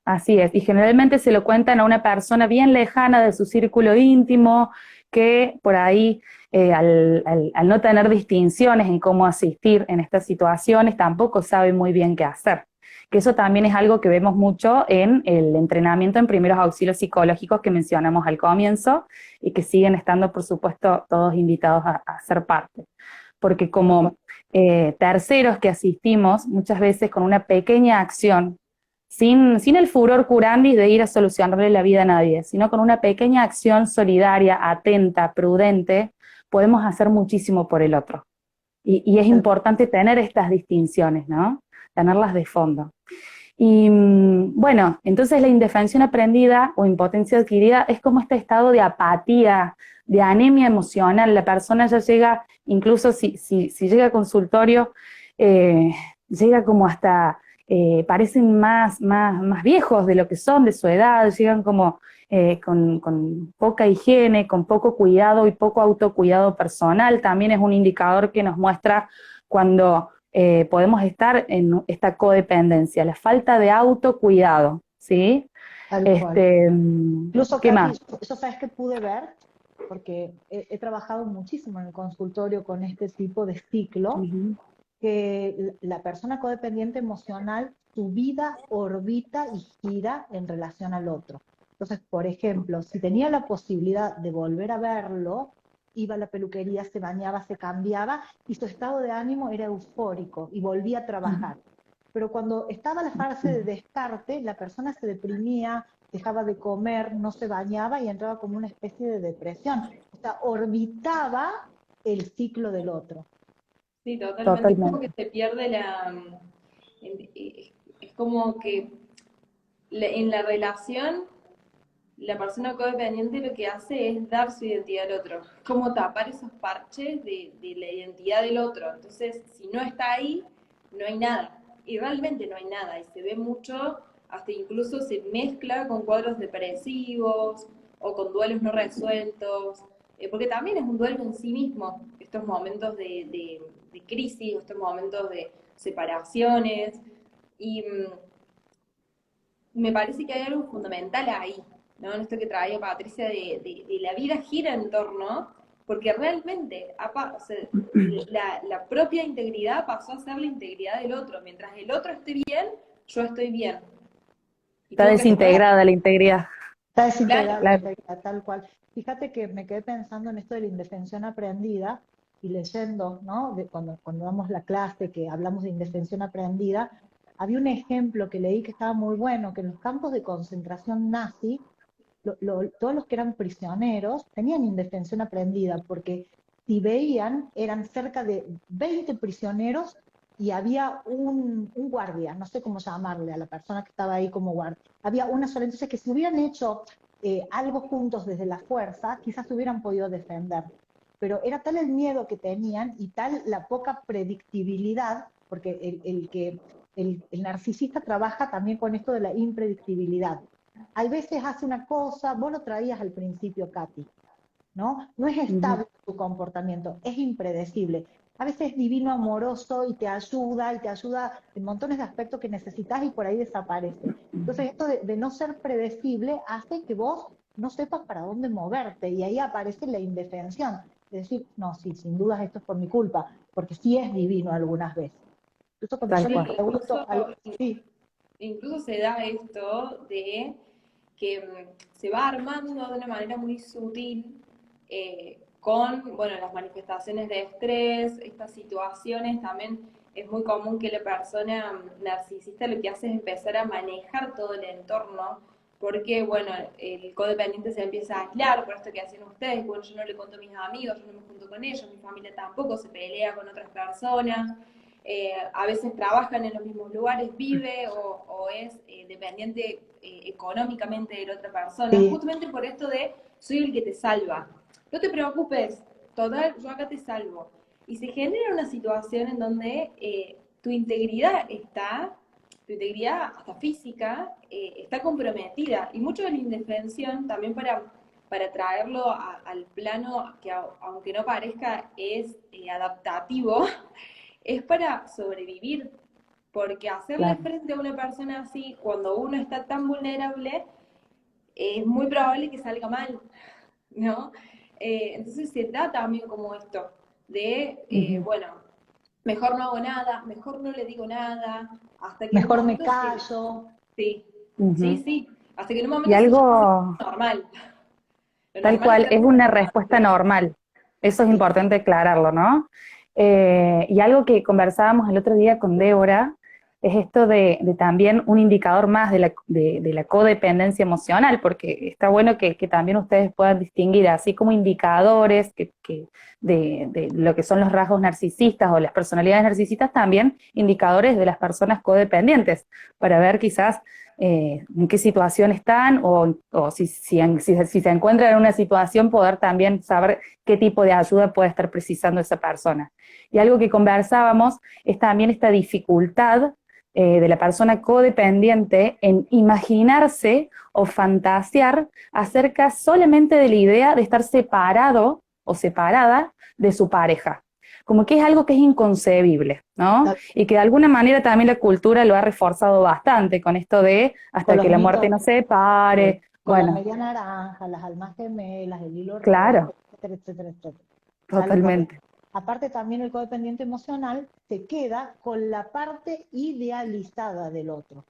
Así es, y generalmente se lo cuentan a una persona bien lejana de su círculo íntimo, que por ahí, al no tener distinciones en cómo asistir en estas situaciones, tampoco sabe muy bien qué hacer. Que eso también es algo que vemos mucho en el entrenamiento en primeros auxilios psicológicos que mencionamos al comienzo y que siguen estando, por supuesto, todos invitados a ser parte. Porque como terceros que asistimos, muchas veces con una pequeña acción, sin el furor curandis de ir a solucionarle la vida a nadie, sino con una pequeña acción solidaria, atenta, prudente, podemos hacer muchísimo por el otro. Y es importante tener estas distinciones, ¿no? Tenerlas de fondo. Y bueno, entonces la indefensión aprendida o impotencia adquirida es como este estado de apatía, de anemia emocional. La persona ya llega, incluso si llega a consultorio, llega como hasta, parecen más viejos de lo que son, de su edad, llegan como con poca higiene, con poco cuidado y poco autocuidado personal. También es un indicador que nos muestra cuando podemos estar en esta codependencia, la falta de autocuidado, ¿sí? Tal cual. Incluso, ¿Qué Katy, más? eso sabes que pude ver, porque he trabajado muchísimo en el consultorio con este tipo de ciclo, Uh-huh. que la persona codependiente emocional, su vida orbita y gira en relación al otro. Entonces, por ejemplo, si tenía la posibilidad de volver a verlo, iba a la peluquería, se bañaba, se cambiaba, y su estado de ánimo era eufórico y volvía a trabajar. Pero cuando estaba la fase de descarte, la persona se deprimía, dejaba de comer, no se bañaba y entraba como una especie de depresión. O sea, orbitaba el ciclo del otro. Sí, totalmente. Es como que Totalmente. se pierde es como que en la relación, la persona codependiente lo que hace es dar su identidad al otro. Como tapar esos parches de la identidad del otro. Entonces, si no está ahí, no hay nada. Y realmente no hay nada. Y se ve mucho, hasta incluso se mezcla con cuadros depresivos o con duelos no resueltos. Porque también es un duelo en sí mismo, estos momentos de crisis, estos momentos de separaciones. Y me parece que hay algo fundamental ahí, ¿no? En esto que traía Patricia de la vida gira en torno, porque realmente o sea, la propia integridad pasó a ser la integridad del otro. Mientras el otro esté bien, yo estoy bien. Y Está tengo que asegurar, desintegrada la integridad. Está desintegrada la Claro. integridad, tal cual. Fíjate que me quedé pensando en esto de la indefensión aprendida y leyendo, ¿no? Cuando damos la clase que hablamos de indefensión aprendida, había un ejemplo que leí que estaba muy bueno, que en los campos de concentración nazi, todos los que eran prisioneros tenían indefensión aprendida, porque si veían, eran cerca de 20 prisioneros y había un guardia, no sé cómo llamarle a la persona que estaba ahí como guardia. Había una sola, entonces que si hubieran hecho algo juntos desde la fuerza, quizás se hubieran podido defender. Pero era tal el miedo que tenían y tal la poca predictibilidad, porque el narcisista trabaja también con esto de la impredictibilidad. Hay veces hace una cosa, vos lo traías al principio, Katy, ¿no? No es Uh-huh. estable tu comportamiento, es impredecible. A veces es divino, amoroso y te ayuda en montones de aspectos que necesitas y por ahí desaparece. Entonces esto de no ser predecible hace que vos no sepas para dónde moverte y ahí aparece la indefensión. Es decir, no, sí, sin dudas esto es por mi culpa, porque sí es divino algunas veces. Entonces cuando Tal yo le cual. sí, pregunto, sí, incluso se da esto de que se va armando de una manera muy sutil con, bueno, las manifestaciones de estrés, estas situaciones. También es muy común que la persona narcisista lo que hace es empezar a manejar todo el entorno, porque, bueno, el codependiente se empieza a aislar por esto que hacen ustedes. Bueno, yo no le cuento a mis amigos, yo no me junto con ellos, mi familia tampoco, se pelea con otras personas. A veces trabajan en los mismos lugares, vive o es dependiente económicamente de la otra persona, sí, justamente por esto de soy el que te salva. No te preocupes, total, yo acá te salvo. Y se genera una situación en donde tu integridad hasta física, está comprometida. Y mucho de la indefensión también para traerlo al plano que aunque no parezca es adaptativo, es para sobrevivir, porque hacerle Claro. frente a una persona así, cuando uno está tan vulnerable, es muy probable que salga mal, ¿no? Entonces se da también como esto, de, Ujú. bueno, mejor no hago nada, mejor no le digo nada, hasta que en un Mejor me momento callo. sí, sí, Ujú. sí, hasta que en un Y momento se llama algo, normal. Lo tal normal es cual, ser es una vulnerable. respuesta normal. Eso es Sí. importante aclararlo, ¿no? Y algo que conversábamos el otro día con Débora es esto de también un indicador más de la codependencia emocional, porque está bueno que también ustedes puedan distinguir, así como indicadores de lo que son los rasgos narcisistas o las personalidades narcisistas, también indicadores de las personas codependientes, para ver quizás en qué situación están o si se encuentran en una situación, poder también saber qué tipo de ayuda puede estar precisando esa persona. Y algo que conversábamos es también esta dificultad de la persona codependiente en imaginarse o fantasear acerca solamente de la idea de estar separado o separada de su pareja. Como que es algo que es inconcebible, ¿no? Y que de alguna manera también la cultura lo ha reforzado bastante con esto de Con hasta los que la muerte mitos, nos separe. con la Bueno, media naranja, las almas gemelas, el hilo claro, rojo, etcétera, etcétera, etcétera. Tal cual. totalmente. Aparte también el codependiente emocional se queda con la parte idealizada del otro.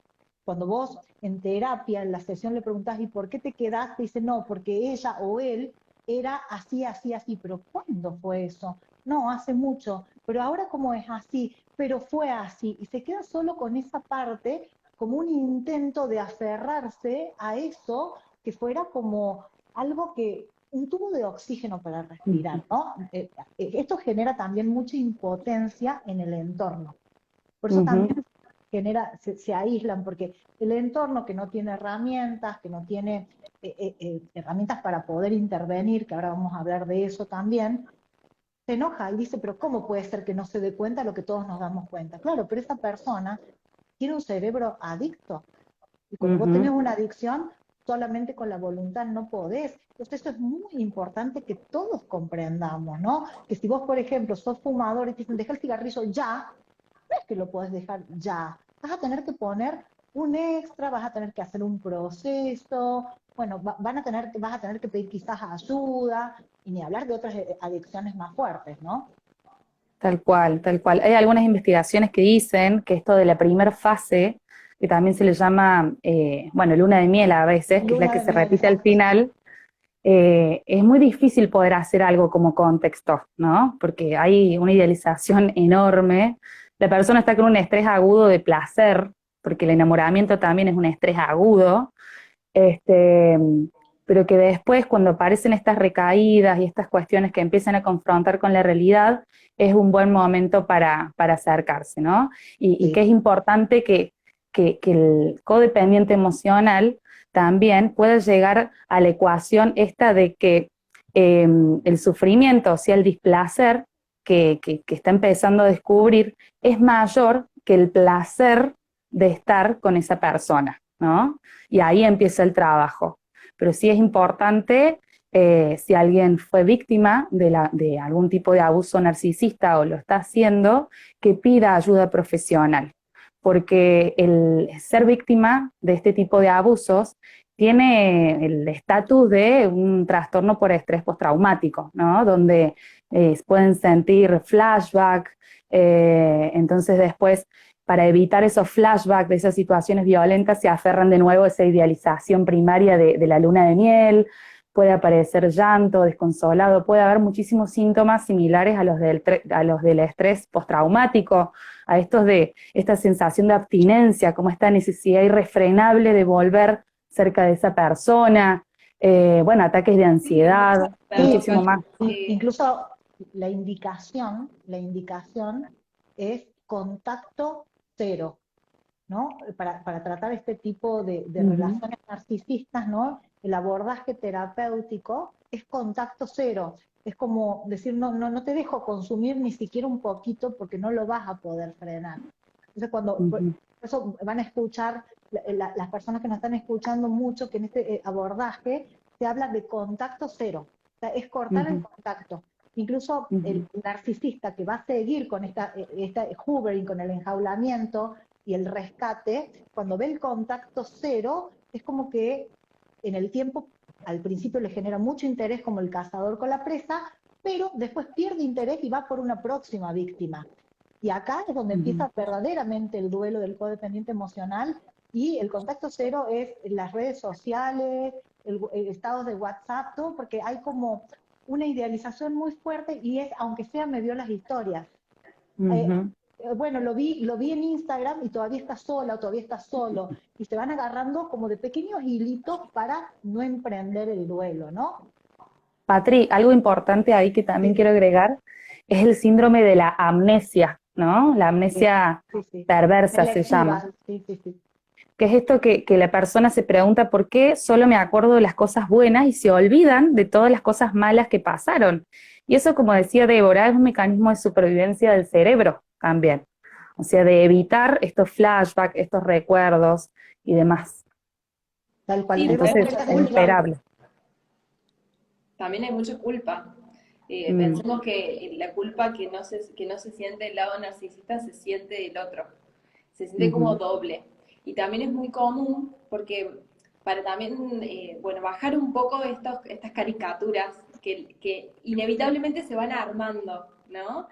Cuando vos en terapia, en la sesión le preguntás, ¿y por qué te quedaste? Dice, no, porque ella o él era así, así, así. Pero ¿cuándo fue eso? No, hace mucho. Pero ahora como es así, pero fue así. Y se queda solo con esa parte como un intento de aferrarse a eso que fuera como algo que, un tubo de oxígeno para respirar, ¿no? Esto genera también mucha impotencia en el entorno. Por eso Ujú. también se aíslan, porque el entorno que no tiene herramientas, que no tiene herramientas para poder intervenir, que ahora vamos a hablar de eso también, se enoja y dice, pero ¿cómo puede ser que no se dé cuenta de lo que todos nos damos cuenta? Claro, pero esa persona tiene un cerebro adicto. Y cuando vos tenés Ujú. una adicción, solamente con la voluntad no podés. Entonces eso es muy importante que todos comprendamos, ¿no? Que si vos, por ejemplo, sos fumador y te dicen, deja el cigarrillo ya, no es que lo podés dejar ya. Vas a tener que poner un extra, vas a tener que hacer un proceso, bueno, vas a tener que pedir quizás ayuda, y ni hablar de otras adicciones más fuertes, ¿no? Tal cual, tal cual. Hay algunas investigaciones que dicen que esto de la primera fase, que también se le llama, bueno, luna de miel a veces, que es la Luna que de se miel, repite al exacto. final, es muy difícil poder hacer algo como contexto, ¿no? Porque hay una idealización enorme. La persona está con un estrés agudo de placer, porque el enamoramiento también es un estrés agudo, este, pero que después cuando aparecen estas recaídas y estas cuestiones que empiezan a confrontar con la realidad, es un buen momento para acercarse, ¿no? Y que Sí. es importante que el codependiente emocional también pueda llegar a la ecuación esta de que el sufrimiento, o sea, el displacer que está empezando a descubrir, es mayor que el placer de estar con esa persona, ¿no? Y ahí empieza el trabajo. Pero sí es importante, si alguien fue víctima de algún tipo de abuso narcisista o lo está haciendo, que pida ayuda profesional, porque el ser víctima de este tipo de abusos tiene el estatus de un trastorno por estrés postraumático, ¿no? Donde pueden sentir flashback, entonces después para evitar esos flashbacks de esas situaciones violentas, se aferran de nuevo a esa idealización primaria de la luna de miel, puede aparecer llanto, desconsolado, puede haber muchísimos síntomas similares a los del estrés postraumático, a estos de esta sensación de abstinencia, como esta necesidad irrefrenable de volver cerca de esa persona, bueno, ataques de Sí, es mucho ansiedad, Sí, muchísimo más. incluso la indicación es contacto cero, ¿no? Para tratar este tipo de Uh -huh. relaciones narcisistas, ¿no? El abordaje terapéutico es contacto cero. Es como decir, no, no, no te dejo consumir ni siquiera un poquito porque no lo vas a poder frenar. Entonces, por eso van a escuchar, las personas que nos están escuchando mucho, que en este abordaje se habla de contacto cero, o sea, es cortar el contacto. Incluso el narcisista que va a seguir con esta hoovering, con el enjaulamiento y el rescate, cuando ve el contacto cero, es como que en el tiempo, al principio le genera mucho interés como el cazador con la presa, pero después pierde interés y va por una próxima víctima. Y acá es donde empieza verdaderamente el duelo del codependiente emocional, y el contacto cero es las redes sociales, el estados de WhatsApp, todo, porque hay como una idealización muy fuerte, y es, aunque sea, me vio las historias. Bueno, lo vi en Instagram y todavía está sola o todavía está solo, y se van agarrando como de pequeños hilitos para no emprender el duelo, ¿no? Patri, algo importante ahí que también quiero agregar es el síndrome de la amnesia, ¿no? La amnesia perversa se llama. Que es esto que la persona se pregunta por qué solo me acuerdo de las cosas buenas y se olvidan de todas las cosas malas que pasaron. Y eso, como decía Débora, es un mecanismo de supervivencia del cerebro también. O sea, de evitar estos flashbacks, estos recuerdos y demás. Tal cual. Sí, entonces es imperable. También hay mucha culpa. Pensemos que la culpa que no se siente del lado narcisista se siente del otro. Se siente como doble. Y también es muy común porque para también, bajar un poco estas caricaturas que inevitablemente se van armando, ¿no?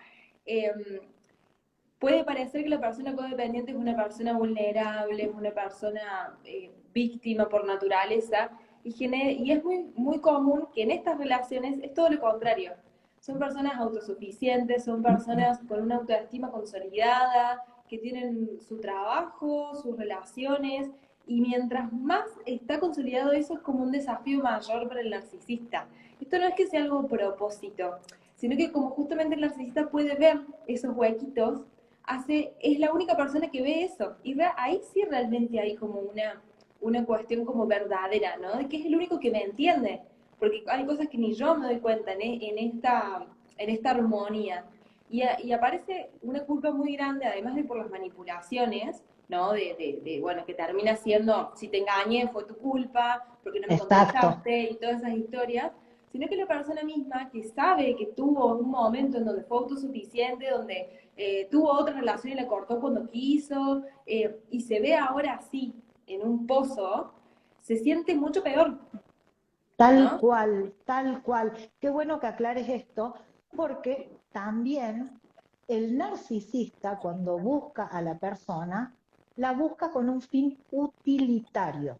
Puede parecer que la persona codependiente es una persona vulnerable, es una persona víctima por naturaleza, y es muy, muy común que en estas relaciones es todo lo contrario. Son personas autosuficientes, son personas con una autoestima consolidada, que tienen su trabajo, sus relaciones, y mientras más está consolidado eso, es como un desafío mayor para el narcisista. Esto no es que sea algo a propósito, sino que como justamente el narcisista puede ver esos huequitos, es la única persona que ve eso, y ahí sí realmente hay como una cuestión como verdadera, ¿no? De que es el único que me entiende, porque hay cosas que ni yo me doy cuenta en esta armonía. Y aparece una culpa muy grande, además de por las manipulaciones, ¿no? Bueno, que termina siendo, si te engañé fue tu culpa, porque no me contestaste, y todas esas historias, sino que la persona misma que sabe que tuvo un momento en donde fue autosuficiente, donde tuvo otra relación y la cortó cuando quiso, y se ve ahora así, en un pozo, se siente mucho peor. Tal cual, tal cual. Qué bueno que aclares esto, porque también el narcisista, cuando busca a la persona, la busca con un fin utilitario.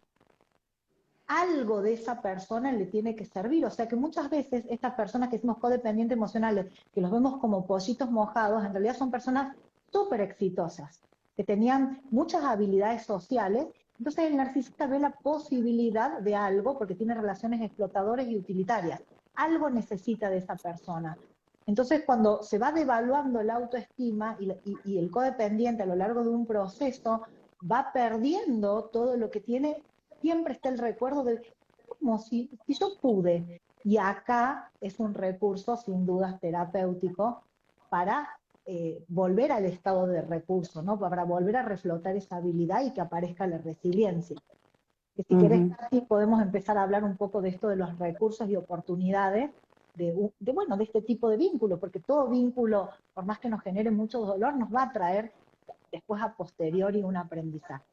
Algo de esa persona le tiene que servir. O sea que muchas veces estas personas que decimos codependientes emocionales, que los vemos como pollitos mojados, en realidad son personas súper exitosas, que tenían muchas habilidades sociales. Entonces el narcisista ve la posibilidad de algo, porque tiene relaciones explotadoras y utilitarias. Algo necesita de esa persona. Entonces cuando se va devaluando la autoestima y el codependiente a lo largo de un proceso va perdiendo todo lo que tiene, siempre está el recuerdo de como si yo pude. Y acá es un recurso sin dudas terapéutico para volver al estado de recurso, ¿no? Para volver a reflotar esa habilidad y que aparezca la resiliencia. Que si querés, podemos empezar a hablar un poco de esto de los recursos y oportunidades de este tipo de vínculo, porque todo vínculo, por más que nos genere mucho dolor, nos va a traer después a posteriori un aprendizaje.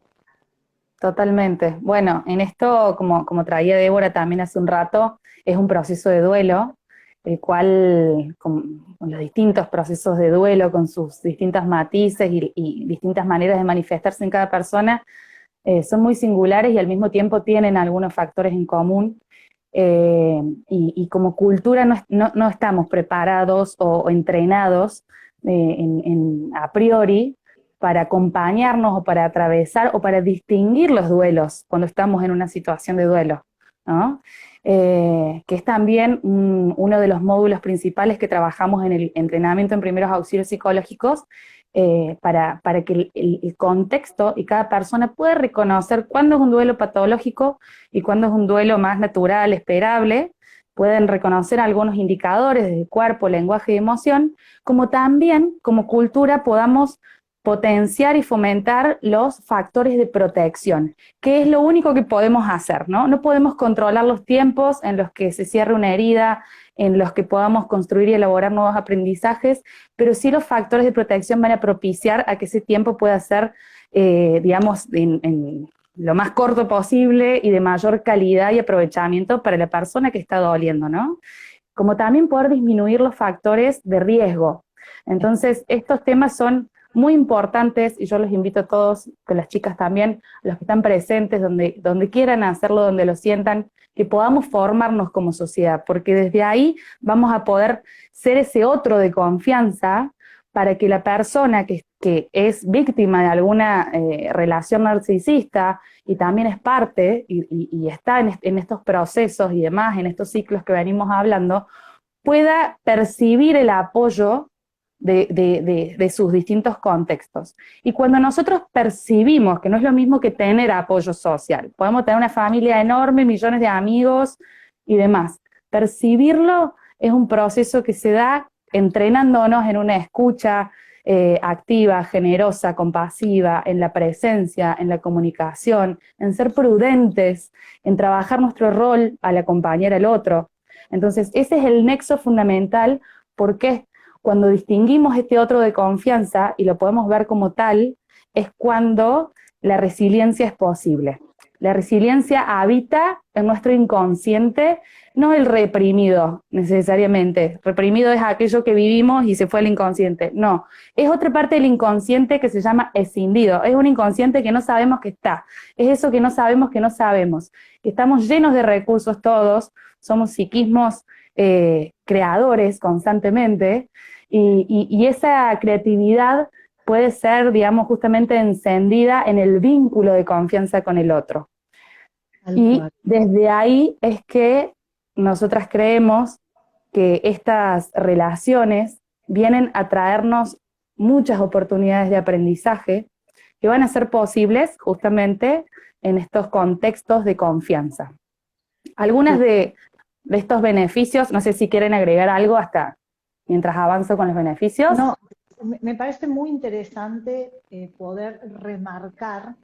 Totalmente. Bueno, en esto, como traía Débora también hace un rato, es un proceso de duelo, el cual, con los distintos procesos de duelo, con sus distintas matices y distintas maneras de manifestarse en cada persona, son muy singulares y al mismo tiempo tienen algunos factores en común. Y como cultura no estamos preparados o entrenados a priori para acompañarnos o para atravesar o para distinguir los duelos cuando estamos en una situación de duelo, ¿no? Que es también uno de los módulos principales que trabajamos en el entrenamiento en primeros auxilios psicológicos, para que el contexto y cada persona pueda reconocer cuándo es un duelo patológico y cuándo es un duelo más natural, esperable. Pueden reconocer algunos indicadores de cuerpo, lenguaje y emoción, como también como cultura podamos potenciar y fomentar los factores de protección, que es lo único que podemos hacer, ¿no? No podemos controlar los tiempos en los que se cierre una herida, en los que podamos construir y elaborar nuevos aprendizajes, pero sí los factores de protección van a propiciar a que ese tiempo pueda ser, digamos, en lo más corto posible y de mayor calidad y aprovechamiento para la persona que está doliendo, ¿no? Como también poder disminuir los factores de riesgo. Entonces, estos temas son muy importantes y yo los invito a todos, con las chicas también, los que están presentes, donde quieran hacerlo, donde lo sientan, que podamos formarnos como sociedad, porque desde ahí vamos a poder ser ese otro de confianza para que la persona que es víctima de alguna relación narcisista y también es parte y está en estos procesos y demás, en estos ciclos que venimos hablando, pueda percibir el apoyo de sus distintos contextos. Y cuando nosotros percibimos que no es lo mismo que tener apoyo social, podemos tener una familia enorme, millones de amigos y demás, percibirlo es un proceso que se da entrenándonos en una escucha activa, generosa, compasiva, en la presencia, en la comunicación, en ser prudentes, en trabajar nuestro rol al acompañar al otro. Entonces, ese es el nexo fundamental, porque cuando distinguimos este otro de confianza y lo podemos ver como tal, es cuando la resiliencia es posible. La resiliencia habita en nuestro inconsciente, no el reprimido necesariamente. Reprimido es aquello que vivimos y se fue al inconsciente. No, es otra parte del inconsciente que se llama escindido. Es un inconsciente que no sabemos que está. Es eso que no sabemos que no sabemos. Que estamos llenos de recursos todos, somos psiquismos creadores constantemente, y esa creatividad puede ser, digamos, justamente encendida en el vínculo de confianza con el otro. Y desde ahí es que nosotras creemos que estas relaciones vienen a traernos muchas oportunidades de aprendizaje que van a ser posibles justamente en estos contextos de confianza. Algunas de estos beneficios, no sé si quieren agregar algo hasta mientras avanzo con los beneficios. No, me parece muy interesante poder remarcar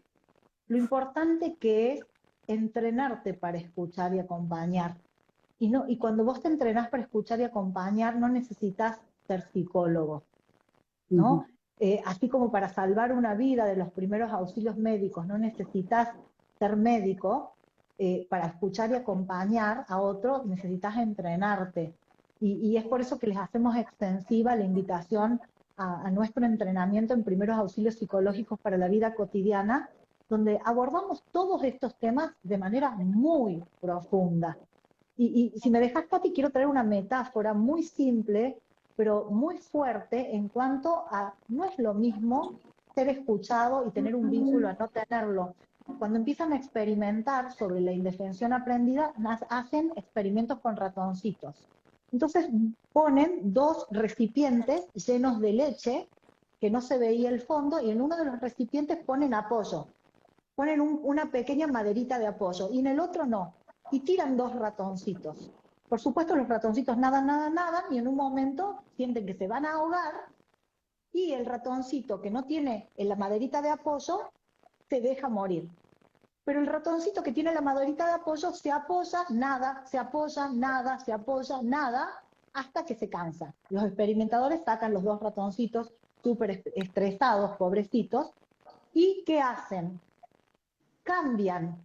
lo importante que es entrenarte para escuchar y acompañar. Y cuando vos te entrenás para escuchar y acompañar, no necesitas ser psicólogo, ¿no? Así como para salvar una vida de los primeros auxilios médicos, no necesitas ser médico, para escuchar y acompañar a otro necesitas entrenarte. Y es por eso que les hacemos extensiva la invitación a nuestro entrenamiento en primeros auxilios psicológicos para la vida cotidiana, donde abordamos todos estos temas de manera muy profunda. Y si me dejas, Katy, quiero traer una metáfora muy simple, pero muy fuerte en cuanto a no es lo mismo ser escuchado y tener un vínculo a no tenerlo. Cuando empiezan a experimentar sobre la indefensión aprendida, hacen experimentos con ratoncitos. Entonces ponen 2 recipientes llenos de leche, que no se veía el fondo, y en uno de los recipientes ponen apoyo. Ponen una pequeña maderita de apoyo, y en el otro no. Y tiran 2 ratoncitos. Por supuesto, los ratoncitos nadan, y en un momento sienten que se van a ahogar, y el ratoncito que no tiene la maderita de apoyo se deja morir. Pero el ratoncito que tiene la maderita de apoyo se apoya, nada, se apoya, nada, se apoya, nada, hasta que se cansa. Los experimentadores sacan los 2 ratoncitos súper estresados, pobrecitos, ¿y qué hacen? Cambian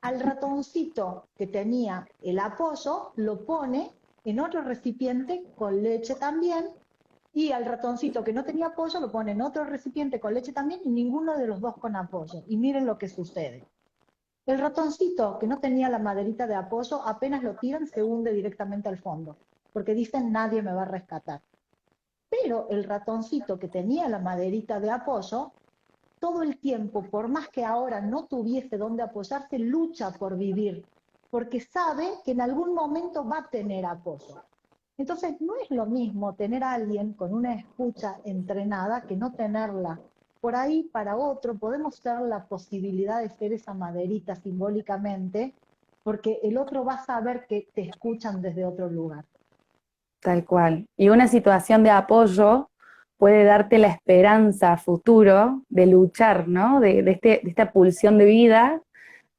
al ratoncito que tenía el apoyo, lo pone en otro recipiente con leche también, y al ratoncito que no tenía apoyo lo pone en otro recipiente con leche también, y ninguno de los 2 con apoyo. Y miren lo que sucede. El ratoncito que no tenía la maderita de apoyo, apenas lo tiran, se hunde directamente al fondo, porque dicen nadie me va a rescatar. Pero el ratoncito que tenía la maderita de apoyo, todo el tiempo, por más que ahora no tuviese dónde apoyarse, lucha por vivir, porque sabe que en algún momento va a tener apoyo. Entonces no es lo mismo tener a alguien con una escucha entrenada que no tenerla. Por ahí, para otro, podemos ser la posibilidad de ser esa maderita simbólicamente, porque el otro va a saber que te escuchan desde otro lugar. Tal cual. Y una situación de apoyo puede darte la esperanza a futuro de luchar, ¿no? De esta pulsión de vida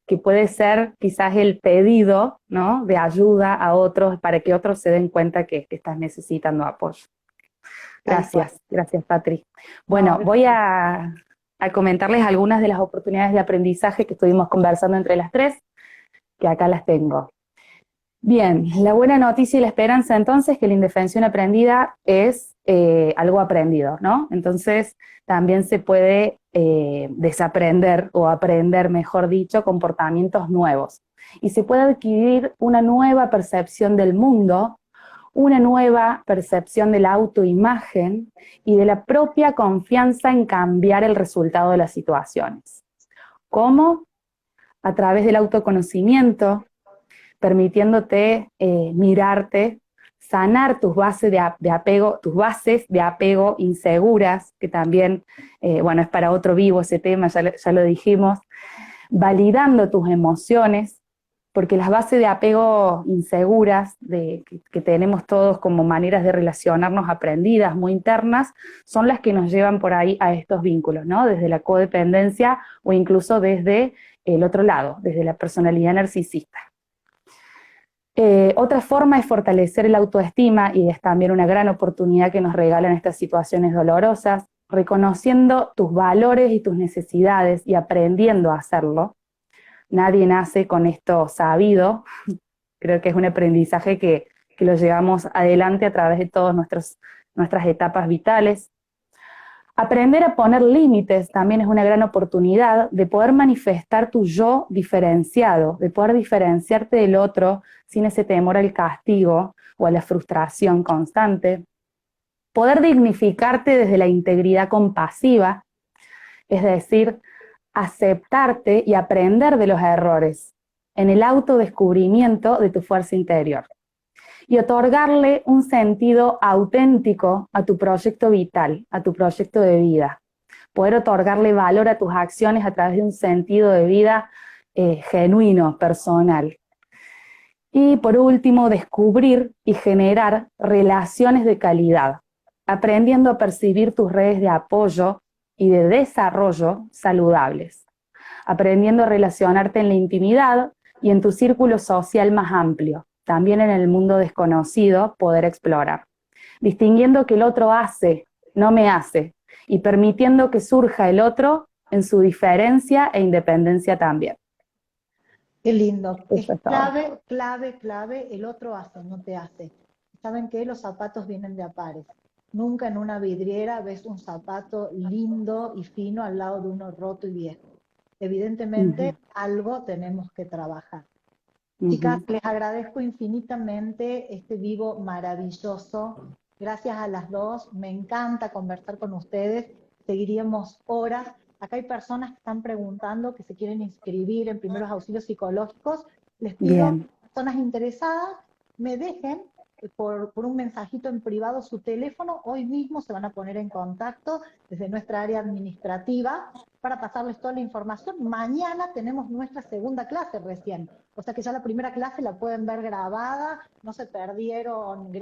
que puede ser quizás el pedido, ¿no? De ayuda a otros para que otros se den cuenta que estás necesitando apoyo. Gracias, Patri. Bueno, No, voy a comentarles algunas de las oportunidades de aprendizaje que estuvimos conversando entre las tres, que acá las tengo. Bien, la buena noticia y la esperanza entonces que la indefensión aprendida es algo aprendido, ¿no? Entonces también se puede desaprender o aprender, mejor dicho, comportamientos nuevos. Y se puede adquirir una nueva percepción del mundo, una nueva percepción de la autoimagen y de la propia confianza en cambiar el resultado de las situaciones. ¿Cómo? A través del autoconocimiento, permitiéndote mirarte, sanar tus bases de apego inseguras, que también, bueno, es para otro vivo ese tema, ya lo dijimos, validando tus emociones, porque las bases de apego inseguras que tenemos todos como maneras de relacionarnos aprendidas, muy internas, son las que nos llevan por ahí a estos vínculos, ¿no? Desde la codependencia o incluso desde el otro lado, desde la personalidad narcisista. Otra forma es fortalecer la autoestima, y es también una gran oportunidad que nos regalan estas situaciones dolorosas, reconociendo tus valores y tus necesidades y aprendiendo a hacerlo. Nadie nace con esto sabido. Creo que es un aprendizaje que lo llevamos adelante a través de todas nuestras etapas vitales. Aprender a poner límites también es una gran oportunidad de poder manifestar tu yo diferenciado, de poder diferenciarte del otro sin ese temor al castigo o a la frustración constante. Poder dignificarte desde la integridad compasiva, es decir, aceptarte y aprender de los errores en el autodescubrimiento de tu fuerza interior. Y otorgarle un sentido auténtico a tu proyecto vital, a tu proyecto de vida. Poder otorgarle valor a tus acciones a través de un sentido de vida genuino, personal. Y por último, descubrir y generar relaciones de calidad, aprendiendo a percibir tus redes de apoyo y de desarrollo saludables, aprendiendo a relacionarte en la intimidad y en tu círculo social más amplio, también en el mundo desconocido poder explorar, distinguiendo que el otro hace, no me hace, y permitiendo que surja el otro en su diferencia e independencia también. qué lindo. Es Eso es todo. clave, el otro hace, no te hace. ¿Saben qué? Los zapatos vienen de a pares. Nunca en una vidriera ves un zapato lindo y fino al lado de uno roto y viejo. Evidentemente, algo tenemos que trabajar. Chicas, les agradezco infinitamente este vivo maravilloso. Gracias a las dos. Me encanta conversar con ustedes. Seguiríamos horas. Acá hay personas que están preguntando que se quieren inscribir en primeros auxilios psicológicos. Les pido a Bien. las personas interesadas me dejen por un mensajito en privado su teléfono. Hoy mismo se van a poner en contacto desde nuestra área administrativa para pasarles toda la información. Mañana tenemos nuestra segunda clase recién. O sea que ya la primera clase la pueden ver grabada, no se perdieron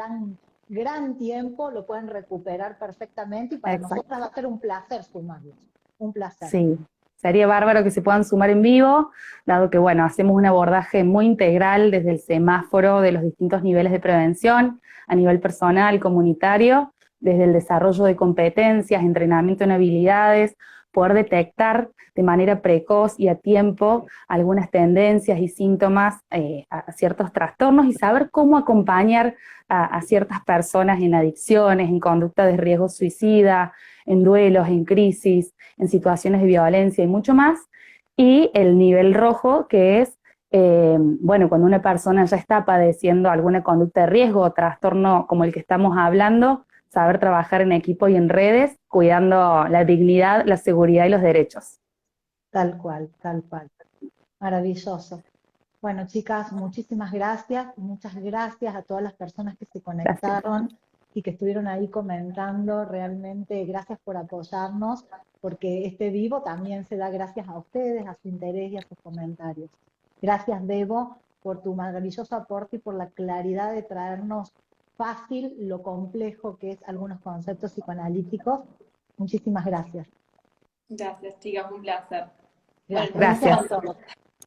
gran tiempo, lo pueden recuperar perfectamente y para nosotras va a ser un placer sumarlos. Un placer. Sí, sería bárbaro que se puedan sumar en vivo, dado que, bueno, hacemos un abordaje muy integral desde el semáforo de los distintos niveles de prevención, a nivel personal, comunitario, desde el desarrollo de competencias, entrenamiento en habilidades, poder detectar de manera precoz y a tiempo algunas tendencias y síntomas a ciertos trastornos y saber cómo acompañar a ciertas personas en adicciones, en conducta de riesgo suicida, en duelos, en crisis, en situaciones de violencia y mucho más. Y el nivel rojo, que es, bueno, cuando una persona ya está padeciendo alguna conducta de riesgo o trastorno como el que estamos hablando, saber trabajar en equipo y en redes, cuidando la dignidad, la seguridad y los derechos. Tal cual, tal cual. Maravilloso. Bueno, chicas, muchísimas gracias. Muchas gracias a todas las personas que se conectaron y que estuvieron ahí comentando. Realmente gracias por apoyarnos, porque este vivo también se da gracias a ustedes, a su interés y a sus comentarios. Gracias, Debo, por tu maravilloso aporte y por la claridad de traernos fácil lo complejo que es algunos conceptos psicoanalíticos. Muchísimas gracias. Gracias, chicas, un placer. Gracias. Gracias. A todos.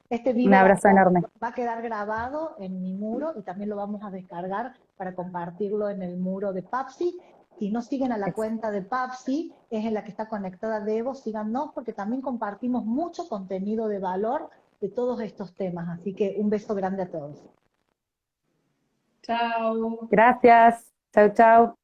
Este Un video abrazo enorme. va a quedar grabado en mi muro y también lo vamos a descargar para compartirlo en el muro de Papsi. Si no siguen a la cuenta de Papsi, es en la que está conectada Debo, síganos porque también compartimos mucho contenido de valor de todos estos temas. Así que un beso grande a todos. Chao. Gracias. Chau, chau.